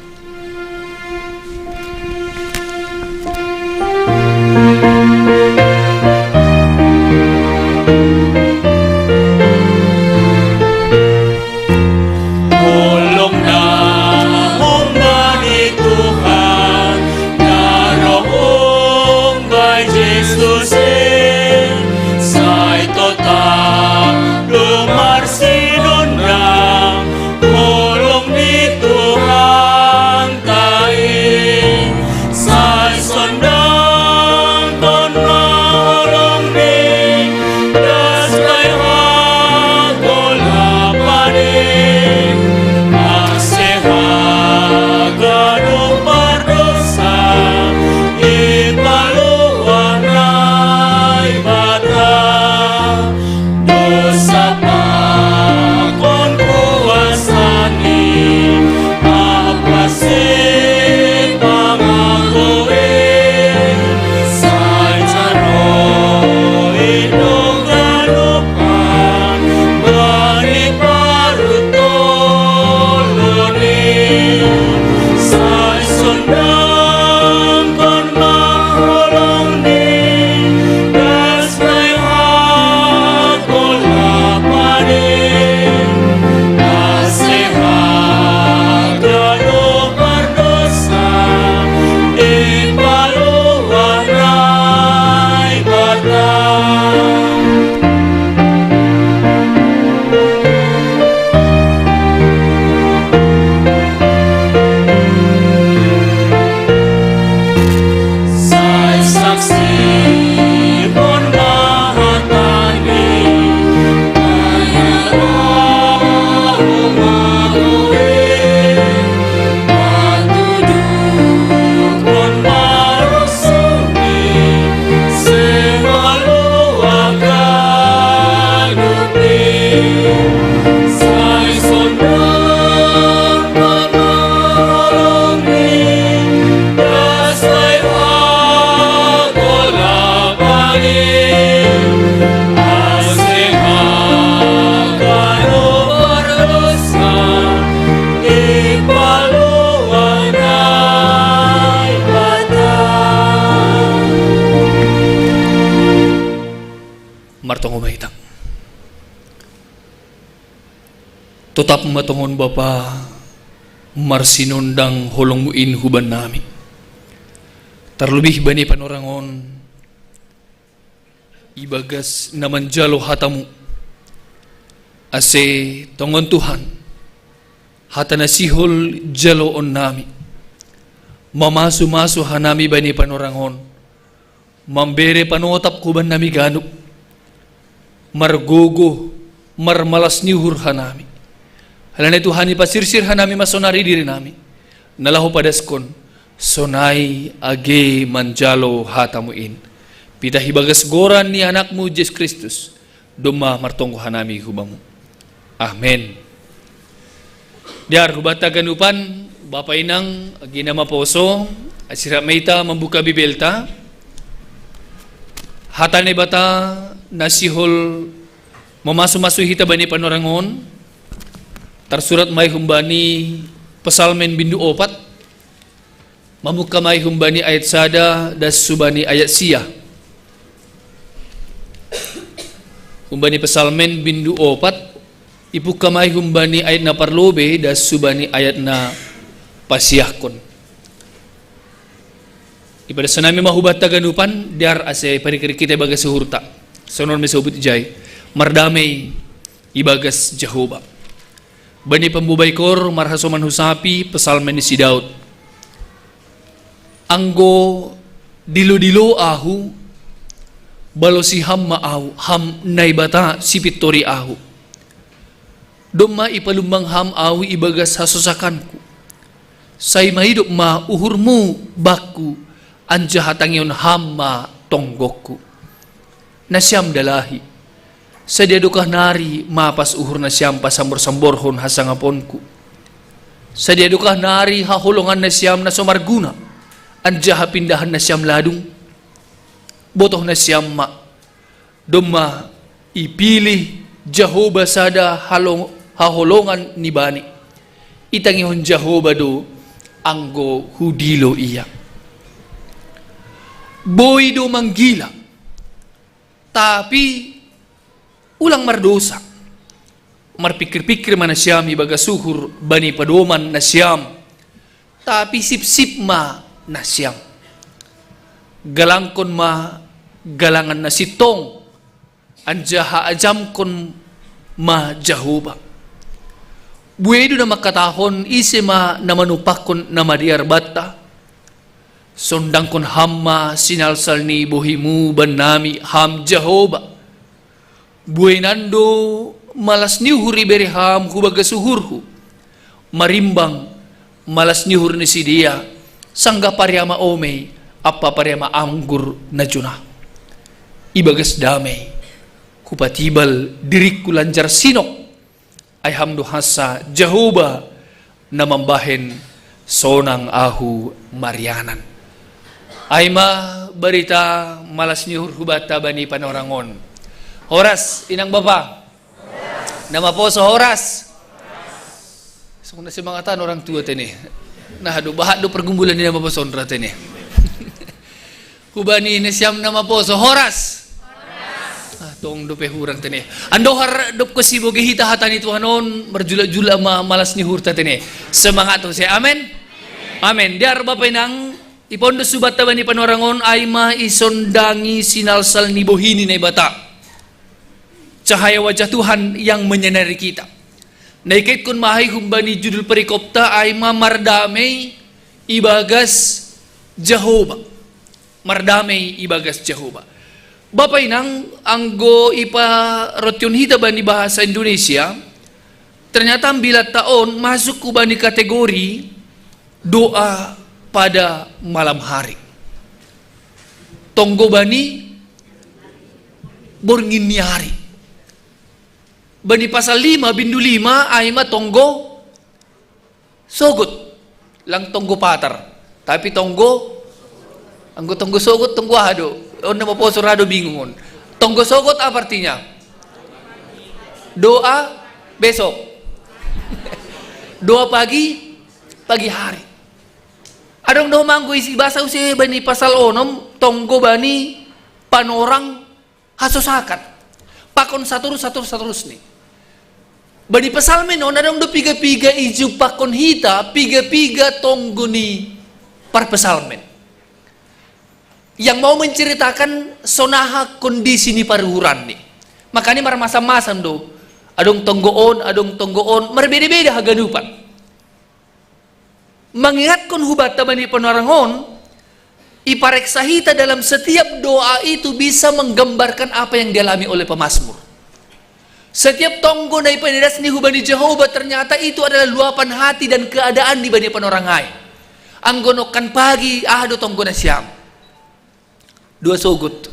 Speaker 5: Tetap matongon Bapa marsinundang holong muin huban nami. Terlebih bani panorangon ibagas naman jalo hatamu. Ase tongon Tuhan, hata nasihol jalo on nami. Mamasu-masu hanami bani panorangon. Mambere panotap kuban nami ganuk. Margogo, marmalas nihur hanami. Halane Tuhan ipasirsir hanami masonari diri nami. Nalaho padaskon, sonai age manjalo hatamuin. Pita hibagas goran ni anakmu Yesus Kristus. Duma martonggo hanami hubamu. Amen. Diar hubata ganupan Bapak Inang ginama poso asira meita membuka bibelta hatane bata nasihol memasu-masu hita bani panorangon tersurat may humbani pesalmen bindu opat mamuka may humbani ayat sada das subani ayat sia humbani pesalmen bindu opat ipu kamay humbani ayat na parlobe das subani ayat na pasiyahkon. Ipada sanami mahubat taganupan diar ase parikiri kita bagas suhurta. Sonon mesubut jay mardamay ibagas Jehovah. Bani pembubaykor marhasoman husapi pesalmen ni si Daud. Anggo dilo-dilo ahu balo si ham maahu ham naibata si pitori ahu. Doma ipalumbang ham awi ibagas hasusakanku. Say mahidop ma uhurmu baku anja hatangyon ham ma tonggokku. Nasyam dalahi. Sadiadukah nari mapas uhur nasyam pasambor-samborhon hasangaponku. Sadiadukah nari hahulongan nasyam nasomarguna anja hapindahan nasyam ladung. Botoh nasyam ma. Doma ipilih Jehovah sada haholongan ni bani. Itangihon Jehovah do anggo hudilo iya. Boy do manggila. Tapi ulang mardosa. Marpikir-pikir mana siyam ibaga suhur bani padoman na siyam. Tapi sip-sip ma na siyam. Galangkon ma galangan na sitong. Anja haajam kon ma Jehovah. Buedo na makatahon ise ma namanupakon na madiar bata. Sondang kon hamma sinalsal ni bohimu banami ham Jehovah. Buenando malas nihur iberi ham hubaga suhurhu. Marimbang malas nihur ni si dia. Sangga pariama omei apa pariama anggur na junah. Ibagas damai. Kupatibal diriku lanjar sinok. Ay hamdu hasa Jehovah na mambahen sonang ahu marianan. Ay ma berita malas nihur hubata bani panorangon. Horas inang bapa. Nama poso Horas. So na si mga tan orang tua tini. Nah do bahat do pergumbulan ni nama poso ondra tini. Kubani ni siyam nama poso Horas. Tong dope hurang tene. Ando har dop ko sibo gihita hatani Tuhanon marjula-jula malas ni hurta tene. Semangat to saya. Amen. Amen. Diar bapa nang ipondo subat tabani panorangon ay ma isondangi sinalsal ni bohini na bata. Cahaya wajah Tuhan yang menyinari kita. Naikit kun mahay humbani judul perikopta ay ma mardamay ibagas Jehovah. Mardamay ibagas Jehovah. Bapak inang anggo ipa rotion hita bani bahasa Indonesia ternyata bila taon masuk ku bani kategori doa pada malam hari. Tonggo bani borngin hari. Bani pasal 5 bindu 5 ay ma tonggo sogot lang tonggo patar. Tapi tonggo anggo tonggo sogot tonggo hado. Onda po surado bingung. Tonggo sogot apa artinya? Doa besok. Doa pagi hari. Adong do manggo isi bahasa usi bani pasal onom tonggo bani panorang hasosakat. Pakon saturus nih. Bani pasal menon adong do piga-piga iju pakon hita piga-piga tonggo ni par pesalmen. yang mau menceritakan sonaha kondisi ni paruhuran ni. Makanya marmasam-masam do. Adong tonggoon, berbeda-beda haganupan. Mengingatkan hubata bani penerangon, ipareksa hita dalam setiap doa itu bisa menggambarkan apa yang dialami oleh pemazmur. Setiap tonggo na ipanidas ni hubani Jehovah ternyata itu adalah luapan hati dan keadaan di bani penorangai. Anggonokan pagi, do tonggo na siam. Dua sogut.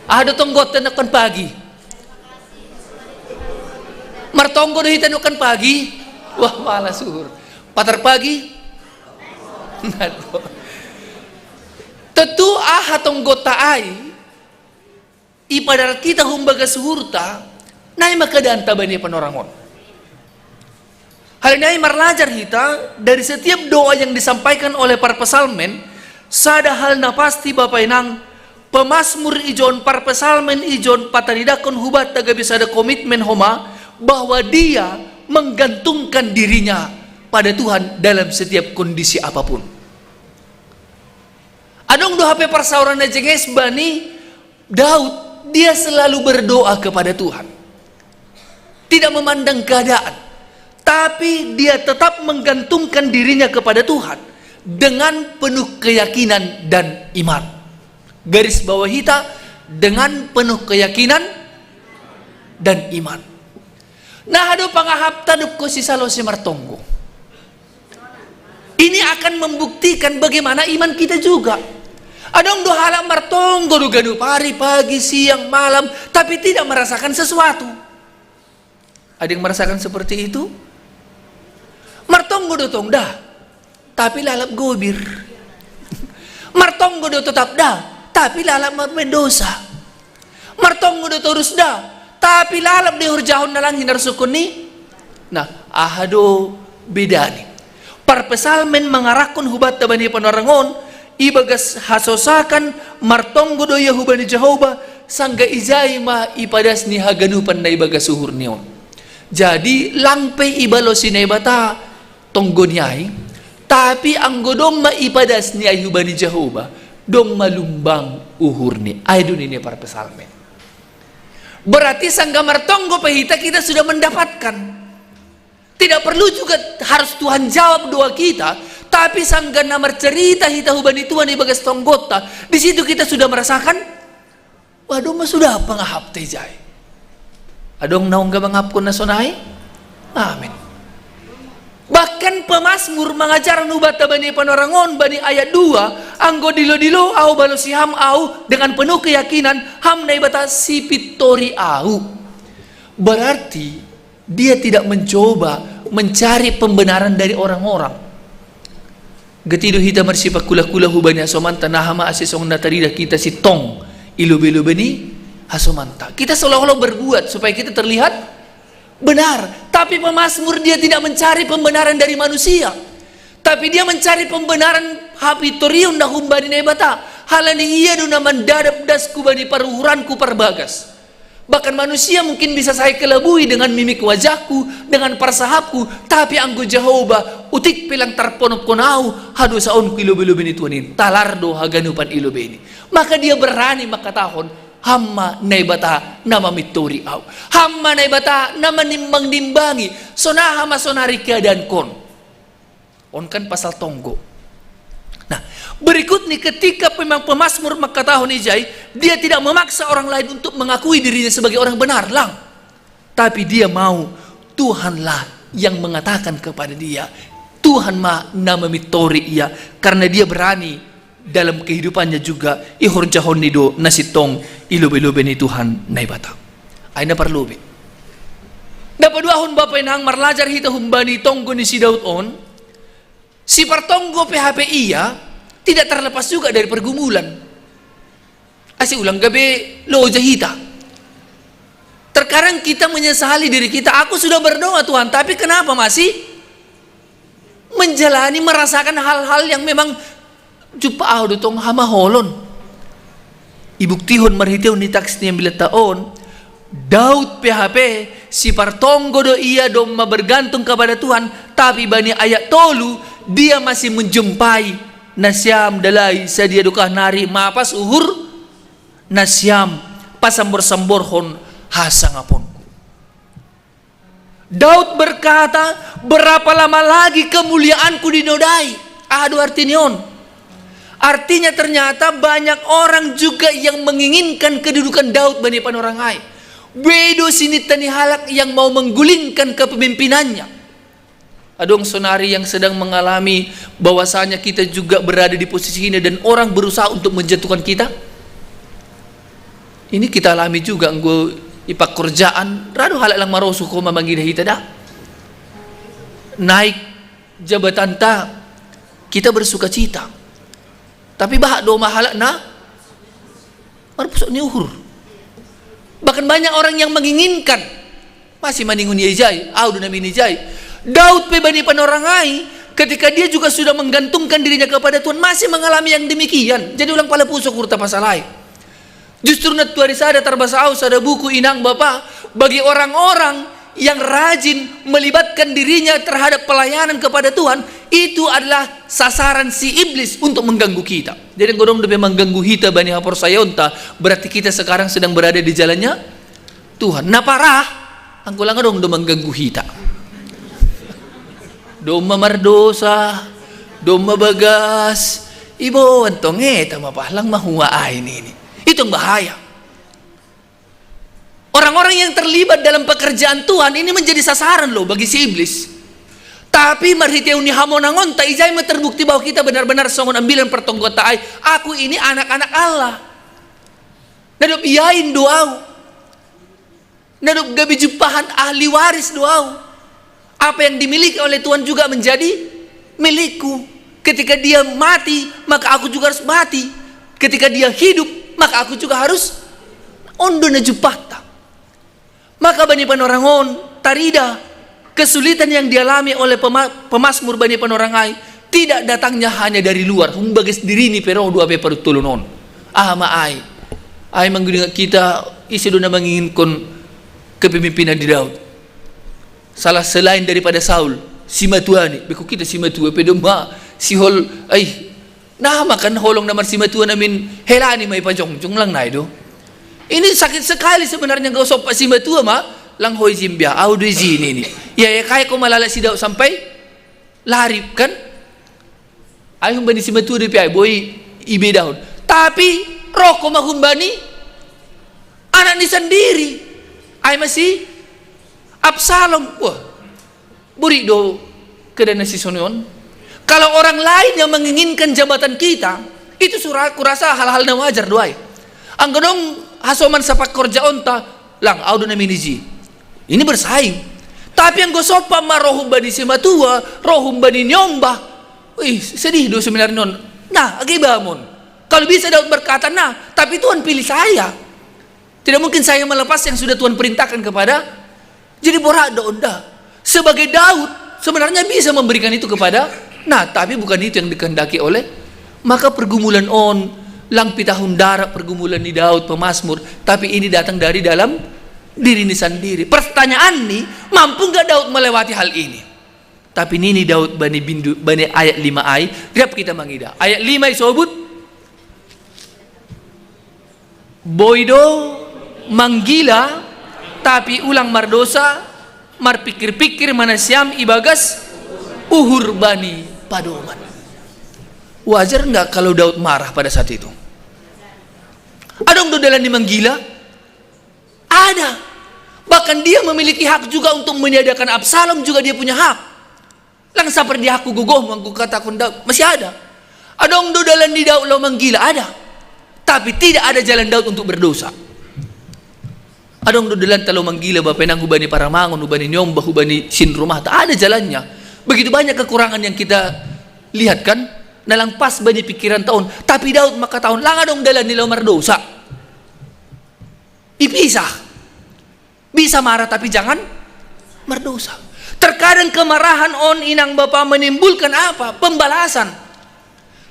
Speaker 5: Do tonggo tanakan pagi. Martonggo na hitanukan pagi. Wah, malas suhur. Patar pagi. Tentu tonggo taai. Ipadar kita humbaga suhurta nai makadanta bani panorangon. Hal ini marlajar kita dari setiap doa yang disampaikan oleh para pesalmen, sada hal na pasti bapak nang pemazmur ijon para pesalmen ijon patanidakon hubat taga bisa ada komitmen homa bahwa dia menggantungkan dirinya pada Tuhan dalam setiap kondisi apapun. Adong doa pe persauran na jenges bani Daud, dia selalu berdoa kepada Tuhan. Tidak memandang keadaan, tapi dia tetap menggantungkan dirinya kepada Tuhan dengan penuh keyakinan dan iman. Garis bawah kita, dengan penuh keyakinan dan iman. Nah, ada pangahap tadup ko si Salo si Martonggo. Ini akan membuktikan bagaimana iman kita juga. Adong dohala martonggo do ganu pari pagi siang malam tapi tidak merasakan sesuatu. Ada yang merasakan seperti itu? Martonggo do tong dah tapi lalap gobir. Martonggo do tetap dah tapi lalap mendosa. Martonggo do terus dah tapi lalap di hurjahon na lang hinar sukun ni. Nah, ahado beda ni. Par pesalmen mengarahkan hubat bani panorangon ibagas hasosakan martonggo do Yahubani Jehovah sangga izai ma ipadas ni haganupan na ibagas suhur niyon. Jadi langpe ibalosi na ibata tonggo niyay tapi ang godong maipadas ni Yahubani Jehovah dong malumbang uhur ni. Ay dun ini para pesalmen. Berarti sangga martonggo pahita kita sudah mendapatkan. Tidak perlu juga harus Tuhan jawab doa kita, tapi sangga namar cerita hita hubani Tuhan ibagas tonggota, di situ kita sudah merasakan, waduh mah sudah pangahap tejay. Adong naong gamangap ko na sonay? Amin. Bahkan pemazmur mengajar nubata bani panorangon bani ayat 2, anggo dilo-dilo au balosiham au dengan penuh keyakinan ham na ibata sipitori au. Berarti dia tidak mencoba mencari pembenaran dari orang-orang. Getido hita marsipa kula-kula hubani asomanta nahama asisong natarida kita si tong ilu-bilu beni asomanta. Kita seolah-olah berbuat supaya kita terlihat benar, tapi pemazmur dia tidak mencari pembenaran dari manusia, tapi dia mencari pembenaran hapitoriun dah humbani nebata halani iya duna mandadap dasku bani paruhuranku parbagas. Bahkan manusia mungkin bisa saya kelabui dengan mimik wajahku, dengan persahapku, tapi anggo Jehovah utik pilang tarponop konau hadu saon kilubini tuanin talardo haganupan ilubini. Maka dia berani makatahon hamma naibata nama mitori au. Hamma naibata nama nimbang-nimbangi sonaha masonari keadaan kon. On kan pasal tonggo. Nah, berikut nih ketika memang pemazmur makatahon ijai, dia tidak memaksa orang lain untuk mengakui dirinya sebagai orang benar lang. Tapi dia mau Tuhanlah yang mengatakan kepada dia, Tuhan ma nama mitori ia, karena dia berani dalam kehidupannya juga ihor jahon nido nasitong ilobe-lobe ni Tuhan naibata. Aina parlobe. Dapat dua hon bapak nang marlajar hita humbani tonggo ni si Daud on. Si partonggo PHP iya tidak terlepas juga dari pergumulan. Asi ulang gabe lo jahita. Terkadang kita menyesali diri kita. Aku sudah berdoa Tuhan, tapi kenapa masih menjalani merasakan hal-hal yang memang jupa audo tong hama holon. Ibuktihon marhiteon ni taks ni bila taon Daud PHP si partonggo do iya do bergantung kepada Tuhan, tapi bani ayat tolu dia masih menjumpai nasyam dalai sadia dukah nari mapas uhur nasyam pasambor-samborhon hasangapon. Daud berkata, berapa lama lagi kemuliaanku dinodai? Aduh, artinya artinya ternyata banyak orang juga yang menginginkan kedudukan Daud bani panorangai. Bedo sini tani halak yang mau menggulingkan kepemimpinannya. Adong sonari yang sedang mengalami bahwasanya kita juga berada di posisi ini dan orang berusaha untuk menjatuhkan kita. Ini kita alami juga nggo ipak kerjaan rado halak lang maroso ko mamangida hita dah. Naik jabatan ta kita bersuka cita. Tapi bahak do mahalak na marpusok ni uhur. Bahkan banyak orang yang menginginkan masih maningun yejai, audu nabi nijai. Daud pe bani panorangai ketika dia juga sudah menggantungkan dirinya kepada Tuhan masih mengalami yang demikian. Jadi ulang pala pusok urta pasalai. Justru natuari sada terbasau sada buku inang Bapak bagi orang-orang yang rajin melibatkan dirinya terhadap pelayanan kepada Tuhan, itu adalah sasaran si iblis untuk mengganggu kita. Jadi godong demi mengganggu kita bani hapor sayonta, berarti kita sekarang sedang berada di jalannya Tuhan. Nah parah, angkulang dong do mengganggu kita. Doma mardosa, doma bagas, ibo antong eta mapahlang mahuwa ini. Itu yang bahaya. Orang-orang yang terlibat dalam pekerjaan Tuhan ini menjadi sasaran loh bagi si iblis. Tapi marhiteu ni hamonangon ta ijai terbukti bahwa kita benar-benar songon ambilan pertonggotai. Aku ini anak-anak Allah. Nadop iyain doau. Nadop gabi jupahan ahli waris doau. Apa yang dimiliki oleh Tuhan juga menjadi milikku. Ketika dia mati, maka aku juga harus mati. Ketika dia hidup, maka aku juga harus ondo na jupata. Maka bani panorangon tarida kesulitan yang dialami oleh pemasmur bani panorangai tidak datangnya hanya dari luar. Humbagas diri ni pero dua pe pertulunon. Maai menggunakan kita isi dona menginginkan kepemimpinan di Daud. Salah selain daripada Saul, si matuani, beku kita si matua pedoma si hol nah makan holong namar si matua namin helani may pajong lang na do. Ini sakit sekali sebenarnya gak usah si matua lang hoy zimbia audo zini ni. Ya kaya ko malala si Daud sampai lari kan. Ay humbani si matua di piay boy ibe Daud. Tapi roko mahumbani anak ni sendiri. Ay masih Absalom, wah, buri do kedana si sonon. Kalau orang lain yang menginginkan jabatan kita, itu kurasa hal-hal na wajar doai. Ang ganong hasoman sa pagkorja onta, lang audo na miniji. Ini bersaing. Tapi ang gosopa marohum ba ni si matua, rohum ba ni nyomba. Wih, sedih do sebenarnya non. Nah, agibamon. Kalau bisa Daud berkata, nah, tapi Tuhan pilih saya. Tidak mungkin saya melepas yang sudah Tuhan perintahkan kepada. Jadi borado onda. Sebagai Daud sebenarnya bisa memberikan itu kepada. Nah, tapi bukan itu yang dikehendaki oleh. Maka pergumulan lang pitahun darah pergumulan di Daud pemasmur. Tapi ini datang dari dalam diri ini sendiri. Pertanyaan nih, mampu nggak Daud melewati hal ini? Tapi ini Daud bani ayat 5 ay. Riap kita mangida. Ayat 5 isobut. Boydo manggila tapi ulang mardosa marpikir-pikir manasyam ibagas uhur bani padoman. Wajar nggak kalau Daud marah pada saat itu? Ada untuk dalam dimanggila? Ada. Bahkan dia memiliki hak juga untuk meniadakan Absalom, juga dia punya hak. Lang seperti aku gugoh mangku katakan Daud masih ada. Ada untuk dalam di Daud lo manggila ada. Tapi tidak ada jalan Daud untuk berdosa. Adong dodelan talo manggila bapenang hubani paramangon, hubani nyomba, hubani sin rumah. Tak ada jalannya. Begitu banyak kekurangan yang kita lihat kan. Nalang pas bani pikiran tahun. Tapi Daud maka tahun lang adong dalan nila mardosa. Ipisah. Bisa marah tapi jangan mardosa. Terkadang kemarahan inang bapa menimbulkan apa? Pembalasan.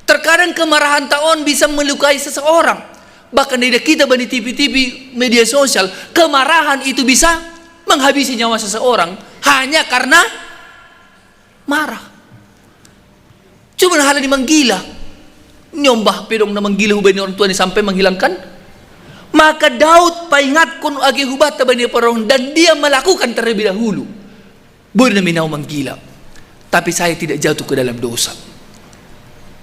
Speaker 5: Terkadang kemarahan tahun bisa melukai seseorang. Bahkan dari kita bani TV-TV media sosial, kemarahan itu bisa menghabisi nyawa seseorang hanya karena marah. Cuma hal ini menggila. nyombah pedong na manggila hubani orang tua ni sampai menghilangkan. Maka Daud paingat kun agi hubat bani perong dan dia melakukan terlebih dahulu. Boleh minau menggila. Tapi saya tidak jatuh ke dalam dosa.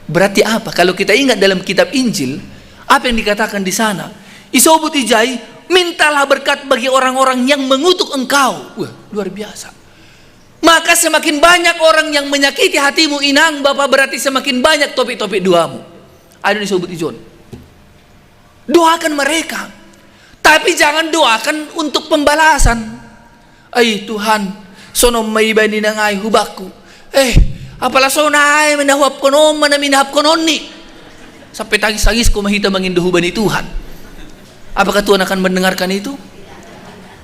Speaker 5: Berarti apa? Kalau kita ingat dalam kitab Injil, apa yang dikatakan di sana? Isobut ijai, mintalah berkat bagi orang-orang yang mengutuk engkau. Wah, luar biasa. Maka semakin banyak orang yang menyakiti hatimu inang Bapak, berarti semakin banyak topik-topik doamu. Ada disebut ijon. Doakan mereka. Tapi jangan doakan untuk pembalasan. Ay Tuhan, sono may bani nang ay hubakku. Apalah sona ay minahuap konon, manaminahap konon ni. Sampai tagis-tagis ko mahita manginduhu bani Tuhan. Apakah Tuhan akan mendengarkan itu?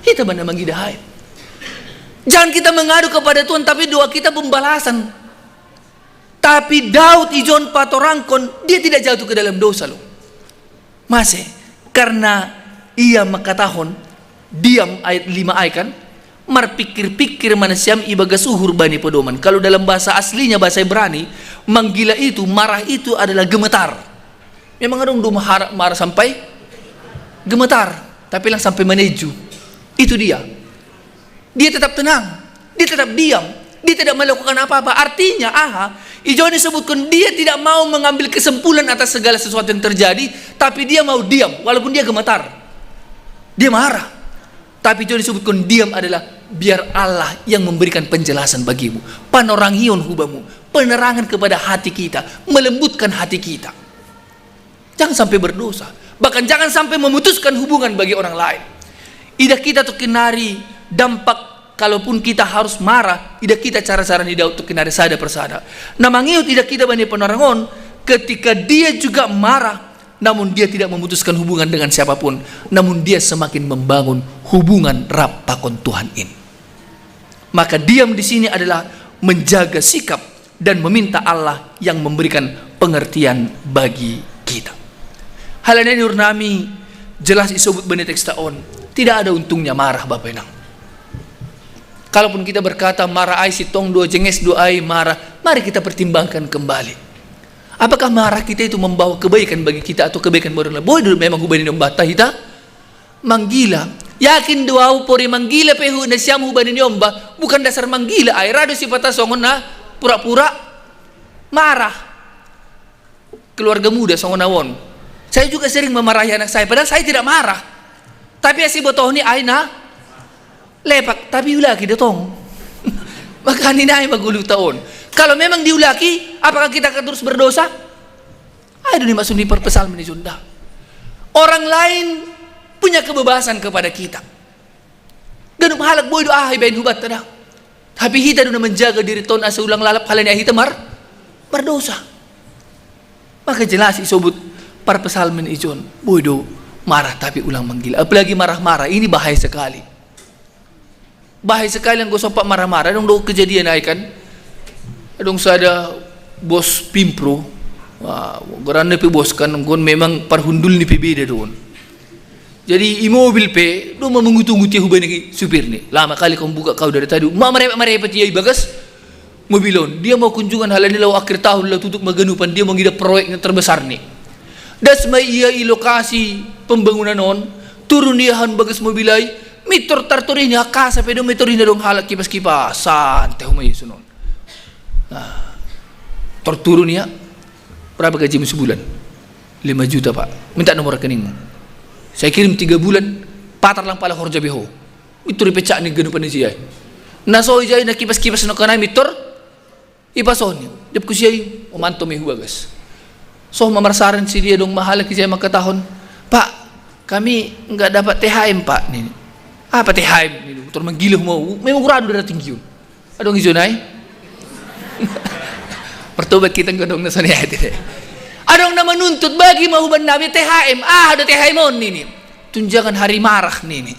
Speaker 5: Kita mana manggidahay. Jangan kita mengadu kepada Tuhan, tapi doa kita pembalasan. Tapi Daud ijon patorangkon, dia tidak jatuh ke dalam dosa loh. Masih, karena ia makatahon, diam ayat 5 ay kan, marpikir-pikir manasiam ibaga suhur bani pedoman. Kalau dalam bahasa aslinya, bahasa Ibrani, manggila itu, marah itu adalah gemetar. Memang ada yang marah sampai gemetar, tapi lang sampai meneju. Itu dia. Dia tetap tenang, dia tetap diam, dia tidak melakukan apa-apa. Artinya, ijon disebutkan dia tidak mau mengambil kesimpulan atas segala sesuatu yang terjadi, tapi dia mau diam, walaupun dia gemetar. Dia marah. Tapi ijon disebutkan diam adalah biar Allah yang memberikan penjelasan bagimu. Panorangion hubamu, penerangan kepada hati kita, melembutkan hati kita. Jangan sampai berdosa. Bahkan jangan sampai memutuskan hubungan bagi orang lain. Ida kita tuh kenari dampak, kalaupun kita harus marah, ida kita cara-cara ni Daud tuh kenari sada persada. Namangiut ida kita bani penerangon, ketika dia juga marah, namun dia tidak memutuskan hubungan dengan siapapun, namun dia semakin membangun hubungan rapakon Tuhan ini. Maka diam di sini adalah menjaga sikap dan meminta Allah yang memberikan pengertian bagi kita. Hal ini nami jelas isobut bani teks taon. Tidak ada untungnya marah Bapak Enang. Kalaupun kita berkata marah ay sitong dua jenges dua ay marah, mari kita pertimbangkan kembali. Apakah marah kita itu membawa kebaikan bagi kita atau kebaikan bagi orang lain? Boleh memang hubani nombata kita manggila. Yakin doa pori manggila pehu na siam hubani nyomba, bukan dasar manggila ay rado sifata songon na pura-pura marah. Keluarga muda songon nawon. Saya juga sering memarahi anak saya, padahal saya tidak marah. Tapi si botoh ni ay na lepak, tapi ulaki datong. Maka ni na ay magulo taon. Kalau memang diulaki, apakah kita akan terus berdosa? Ayo dimaksud di perpesal ini Sunda. Orang lain punya kebebasan kepada kita. Dan halak boy doa bain hubat tada. Tapi kita duna menjaga diri ton asa ulang lalap halanya kita berdosa. Maka jelas isobut perpesal men ijon boy do marah tapi ulang manggil. Apalagi marah-marah, ini bahaya sekali. Bahaya sekali yang gosopak marah-marah. Dong do kejadian ay kan. Dong sada bos pimpro, geranda pe bos kan, gon memang parhundul ni beda doon. Jadi imobil pe, do mengutu-nguti hubani supir ni. Lama kali kau buka kau dari tadi, marepet ya bagas mobilon. Dia mau kunjungan halani lau akhir tahun lau tutup maganupan, dia mau ngida proyek yang terbesar ni. Das may iya i lokasi pembangunan on, turun dia han bagas mobilay, mitor tarturin ya kasa pe do mitorin na dong halak kipas-kipasan teh humay sunon. Terturun ya, berapa gajimu sebulan? 5 juta Pak, minta nomor rekeningmu. Saya kirim 3 bulan, patar lang pala horja beho. Mitur ipecak ni ganupan ni siya. Nasoy jay na kipas-kipas na kanay mitur, ipason niya. Dip ko siya umanto may huwagas. So mamarsaran si dia dong mahal ki siya magkatahon. Pak, kami enggak dapat THM Pak. Nini. Apa THM? Nini, motor manggilo mo. May magurado na tinggi yun. Adong izunay? Pertobat kita ngadong na sanay ate. Adong na manuntut bagi mahuban nabi THM. Ada THM on nini. Tunjangan hari marah nini.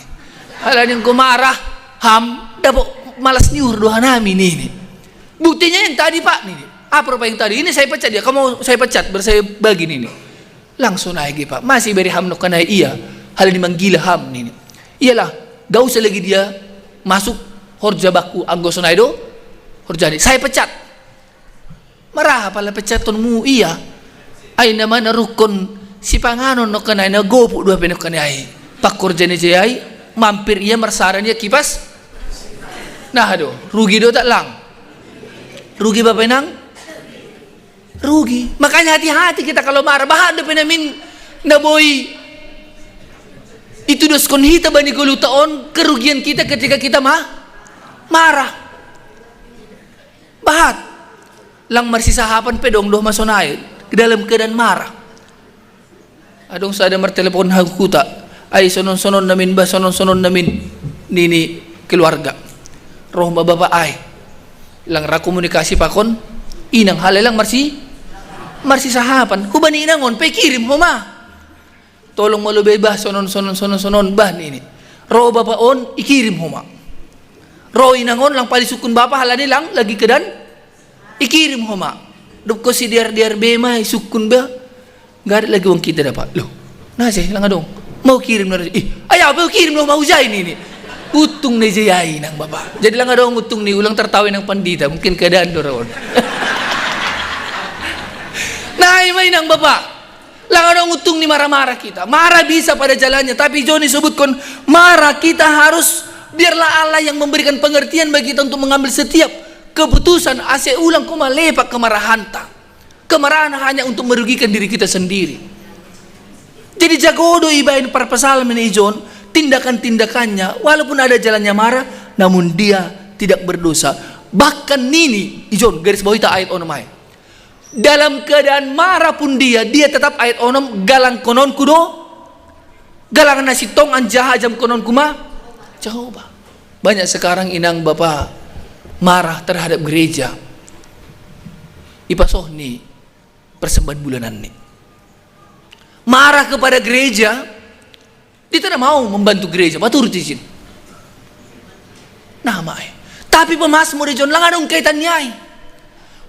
Speaker 5: Halan yang kumarah dapat malas nyuruh doa namin nini. Buktinya yang tadi Pak nini. Apa yang tadi? Ini saya pecat dia. Kamu saya pecat bersaya bagi nini. Langsung naik Pak. Masih beri ham kanai iya. Hal ini manggila ham nini. Iyalah, gak usah lagi dia masuk horja baku anggosunaido. Horjani. Saya pecat. Marah pala pecatonmu iya. ay naman narukon si panganon no kanay na gopo dua penok kanay pakurja ni jayay mampir ia marsaran ia kipas nah aduh rugi do tak lang rugi ba penang rugi. Makanya hati-hati kita kalau marah bahan do penamin na boy itu doskon hita bani gulu taon kerugian kita ketika kita marah bahat lang marsisahapan pedong doh masonay ke dalam keadaan marah. Adong sa ada martelepon hagukuta ay sonon-sonon namin ba sonon-sonon namin nini keluarga roh bapak ay lang ra komunikasi pakon inang halalang marsisahapan hubani inangon pe kirim mo ma tolong malubay ba sonon bah nini roh bapak on ikirim mo ma roh inangon lang palisukun bapak halani lang lagi kedan ikirim mo ma duk ko si diar bema isukun ba gak ada lagi uang kita dapat loh nasi lang dong mau kirim na ayaw mau kirim lo mau jay ini utung na jayay nang bapak jadi lang dong utung ni ulang tertawin ng pandita mungkin keadaan doon naay may nang bapak lang dong utung ni marah-marah kita marah bisa pada jalannya tapi Johnny sebutkan marah kita harus biarlah Allah yang memberikan pengertian bagi kita untuk mengambil setiap keputusan ase ulang ko malepak kemarahan tak kemarahan hanya untuk merugikan diri kita sendiri. Jadi jagodo ibain para pesalmen ijon tindakan-tindakannya walaupun ada jalannya marah namun dia tidak berdosa. Bahkan nini ijon garis bawah kita ayat onom ay. Dalam keadaan marah pun dia tetap ayat onom galang konon kudo galang nasi tong anjah jam konon kuma coba. Banyak sekarang inang bapak marah terhadap gereja. Ipasoh nih persembahan bulanan nih marah kepada gereja dia tidak mau membantu gereja batur izin nah tapi pemazmur John lang anong kaitannya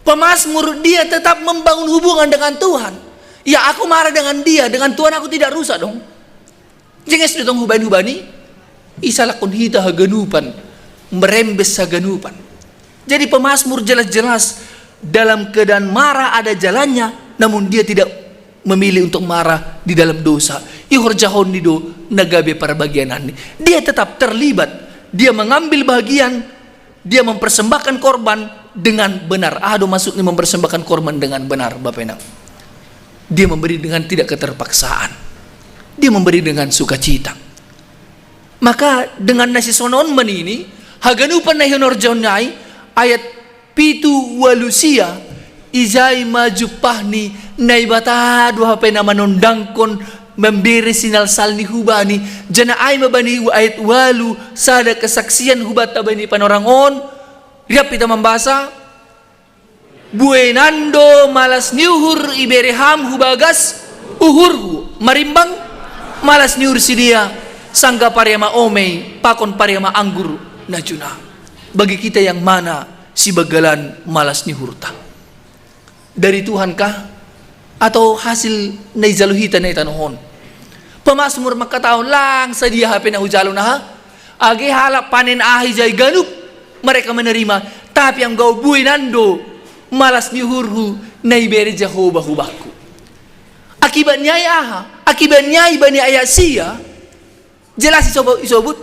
Speaker 5: pemazmur dia tetap membangun hubungan dengan Tuhan ya aku marah dengan dia dengan Tuhan aku tidak rusak dong jenges ditong hubani isalakon hita haganupan merembes haganupan jadi pemazmur jelas-jelas dalam keadaan marah ada jalannya namun dia tidak memilih untuk marah di dalam dosa ihorjahon nido nagabe para bagianan dia tetap terlibat dia mengambil bagian dia mempersembahkan korban dengan benar maksudnya mempersembahkan korban dengan benar Bapak Enang dia memberi dengan tidak keterpaksaan dia memberi dengan sukacita maka dengan nasi sonon ini haganupan na hinorjahonai ayat pitu walusia izai maju pahni naibata dua hapa nama nondangkon memberi sinal salni hubani jana ai mabani ayat walu sada kesaksian hubata bani panorangon riap kita membasa buenando malas niuhur ibereham hubagas uhurhu marimbang malas niur sidia sangga pariama omei pakon pariama anggur najuna bagi kita yang mana si bagalan malas ni hurta dari Tuhan kah atau hasil naizaluhita na itanohon pemazmur makataon lang sa dia hape na hujalo na ha agi halap panen ahi jay ganup mereka menerima tapi ang gau buhay nando malas ni hurhu naiberi Jehovah hubaku akibatnya ibani ayat siya jelas isobut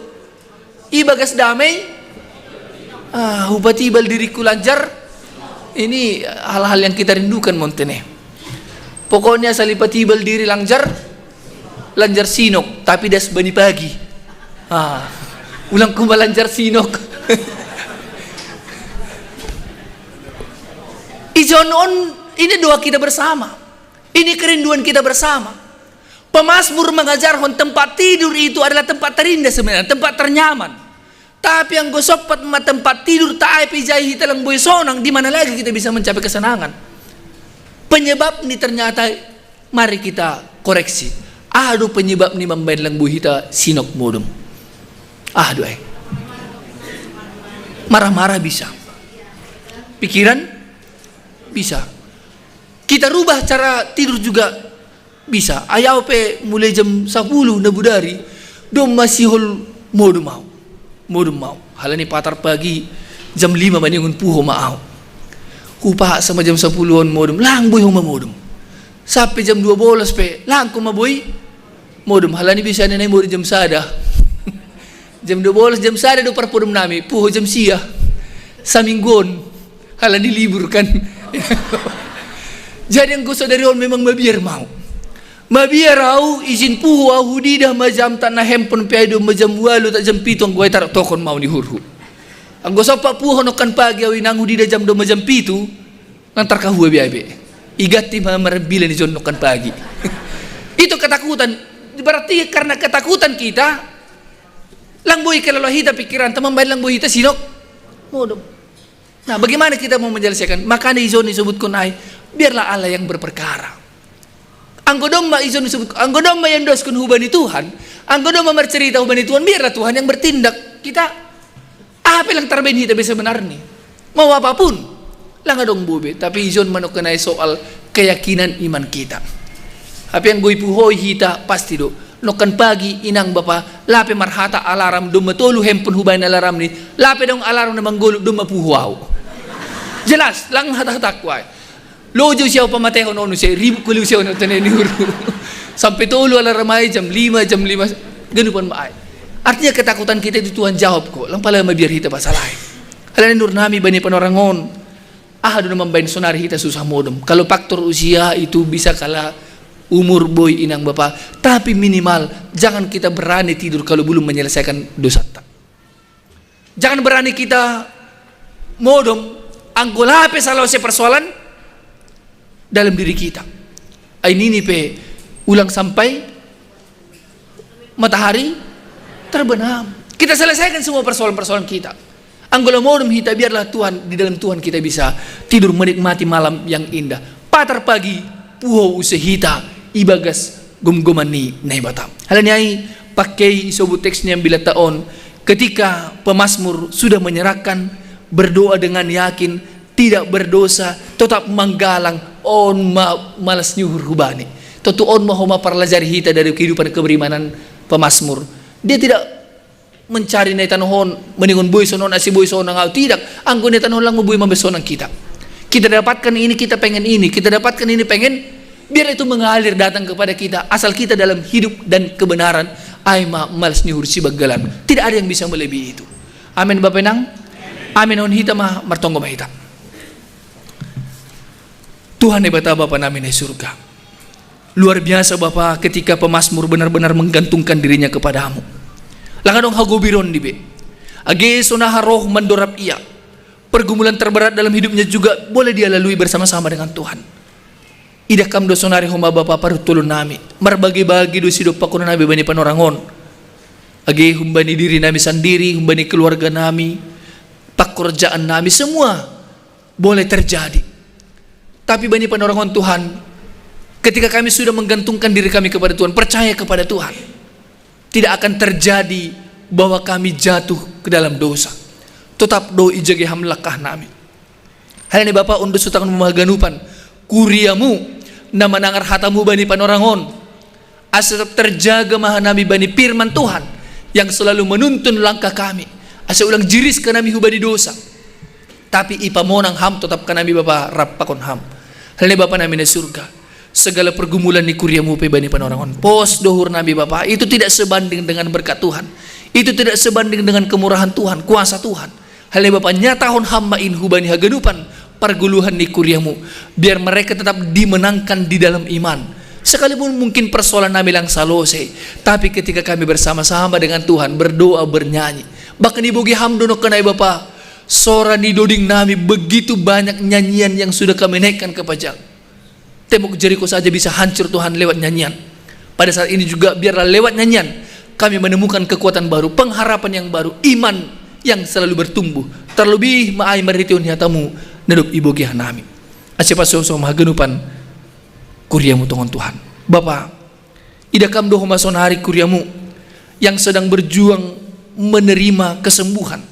Speaker 5: ibagas damai hupatibal diriku lancar ini hal-hal yang kita rindukan Montene pokoknya salipatibal diri lancar sinok tapi das bani pagi ulang kumbal lancar sinok ijon on ini doa kita bersama ini kerinduan kita bersama pemazmur mengajar tempat tidur itu adalah tempat terindah sebenarnya tempat ternyaman tapi yang gosok tempat tidur tak ai pijai hitalang boy sonang di mana lagi kita bisa mencapai kesenangan penyebab ini ternyata mari kita koreksi penyebab ini membayar lang boy hita sinok modum marah-marah bisa pikiran bisa kita rubah cara tidur juga bisa ayaw pe mulai jam 10 na budari dom masih hol modum mau halani patar pagi jam 5 maningun puho maaw kupa sama jam 10-an modum lang boy homa modum Sampai jam 12 pe, langko maboy. Modom halani bisa na mo jam sada. Jam 12 jam sada do parpudum nami, puho jam sia. Sa minggon, halani libur kan. Jadi ang gusto dari on memang mabiar mau. Mabiar au izin puho au hudidah majam tanah hempon pe do majam walu tak jam 7 ang guay tar tokon mau ni hurhu. Ang gusto pa puho no kan pagi au inang hudidah jam 2 majam 7 nantar ka huwa biabe. Igati marabila ni John nokan pagi. Itu ketakutan. Berarti karena ketakutan kita, lang boy kalalahita pikiran, teman baik lang boy kita sinok. Modom. Nah, bagaimana kita mau menyelesaikan? Makanya John disebutkan ay, biarlah Allah yang berperkara. Anggodom ma John disebut, anggodom ma yang doskun hubani Tuhan, anggodom ma bercerita hubani Tuhan, biarlah Tuhan yang bertindak. Kita apa yang terbaik kita bisa benar nih? Mau apapun. Lang dong bube, tapi John manokanay soal keyakinan iman kita. Apa yang gue puhoy hita pasti do. Nokan pagi inang bapa, lape marhata alarm dum matulu hempun hubay na alarm ni, lape dong alarm na manggulog dum mapuhuaw. Jelas, lang hata-hata kway. Lojo siya pamateho nono siya, ribu kuliw siya no tanay ni huru. Sampai tulu alarm ay jam 5, ganun pan maay. Artinya ketakutan kita itu Tuhan jawab ko. Lang pala mabiar hita pasalay. Halan nur nami bani panorangon. Doon naman ba sonari kita susah modom. Kalau faktor usia itu bisa kalah umur boy inang bapa. Tapi minimal jangan kita berani tidur kalau belum menyelesaikan dosa. Jangan berani kita modom anggolape salah persoalan dalam diri kita. Ini pe ulang sampai matahari terbenam. Kita selesaikan semua persoalan-persoalan kita. Anggolo modum hita biarlah Tuhan, di dalam Tuhan kita bisa tidur menikmati malam yang indah. Patar pagi puho usahita ibagas gumguman ni naibata. Halanyai pakai isobut teksnya yang bila taon ketika pemazmur sudah menyerahkan berdoa dengan yakin tidak berdosa tetap menggalang on malas nyuhur hubani. Tentu on mahoma parlajari hita dari kehidupan keberimanan pemazmur. Dia tidak mencari netanhon meningon boy sonon asi boy sonon ngau tidak anggo netanhon lang boy mambesonang kita dapatkan ini kita pengen ini kita dapatkan ini pengen biar itu mengalir datang kepada kita asal kita dalam hidup dan kebenaran ay malas nyuhur si bagalan tidak ada yang bisa melebihi itu. Amin Bapak Nang. Amin on hita mah martonggo mahita Tuhan hebata Bapak namin ay surga. Luar biasa Bapak ketika pemazmur benar-benar menggantungkan dirinya kepadamu. Langadong hagobiron dibe. Age sonaha roh mendorap ia. Pergumulan terberat dalam hidupnya juga boleh dia lalui bersama-sama dengan Tuhan. Idakam do sonari homa bapa parutulun nami. Marbagi-bagi do sido pakuna nabi bani panorangon. Age humbani diri nami sendiri, humbani keluarga nami, pekerjaan nami semua boleh terjadi. Tapi bani panorangon Tuhan, ketika kami sudah menggantungkan diri kami kepada Tuhan, percaya kepada Tuhan, tidak akan terjadi bahwa kami jatuh ke dalam dosa. Tetap do ijage hamlakah nami. Hal ini Bapak undu sutang memaganupan kuriamu nama nangar hatamu bani panorangon. Asa terjaga maha nami bani firman Tuhan yang selalu menuntun langkah kami. Asa ulang jiris ke nami hubani dosa. Tapi ipamonang ham tetap ke nami Bapak rapakon ham. Hal ini Bapak nami na surga. Segala pergumulan ni kuriamu pe bani panorangon pos dohur nabi Bapak itu tidak sebanding dengan berkat Tuhan, itu tidak sebanding dengan kemurahan Tuhan, kuasa Tuhan. Halnya Bapak nyatahon hammain hubani hagadupan perguluhan ni kuriamu biar mereka tetap dimenangkan di dalam iman. Sekalipun mungkin persoalan nabi lang salose, tapi ketika kami bersama-sama dengan Tuhan berdoa bernyanyi, bahkan ibugi hamdono kenai Bapak sora ni doding nami begitu banyak nyanyian yang sudah kami naikkan ke pajak. Tembok Jeriko saja bisa hancur Tuhan lewat nyanyian. Pada saat ini juga biarlah lewat nyanyian kami menemukan kekuatan baru, pengharapan yang baru, iman yang selalu bertumbuh. Terlebih maay maritiun hatamu naduk ibogiah nami. Asya so mahagenupan kuryamu tongon Tuhan. Bapak, idakam doho mason hari kuryamu yang sedang berjuang menerima kesembuhan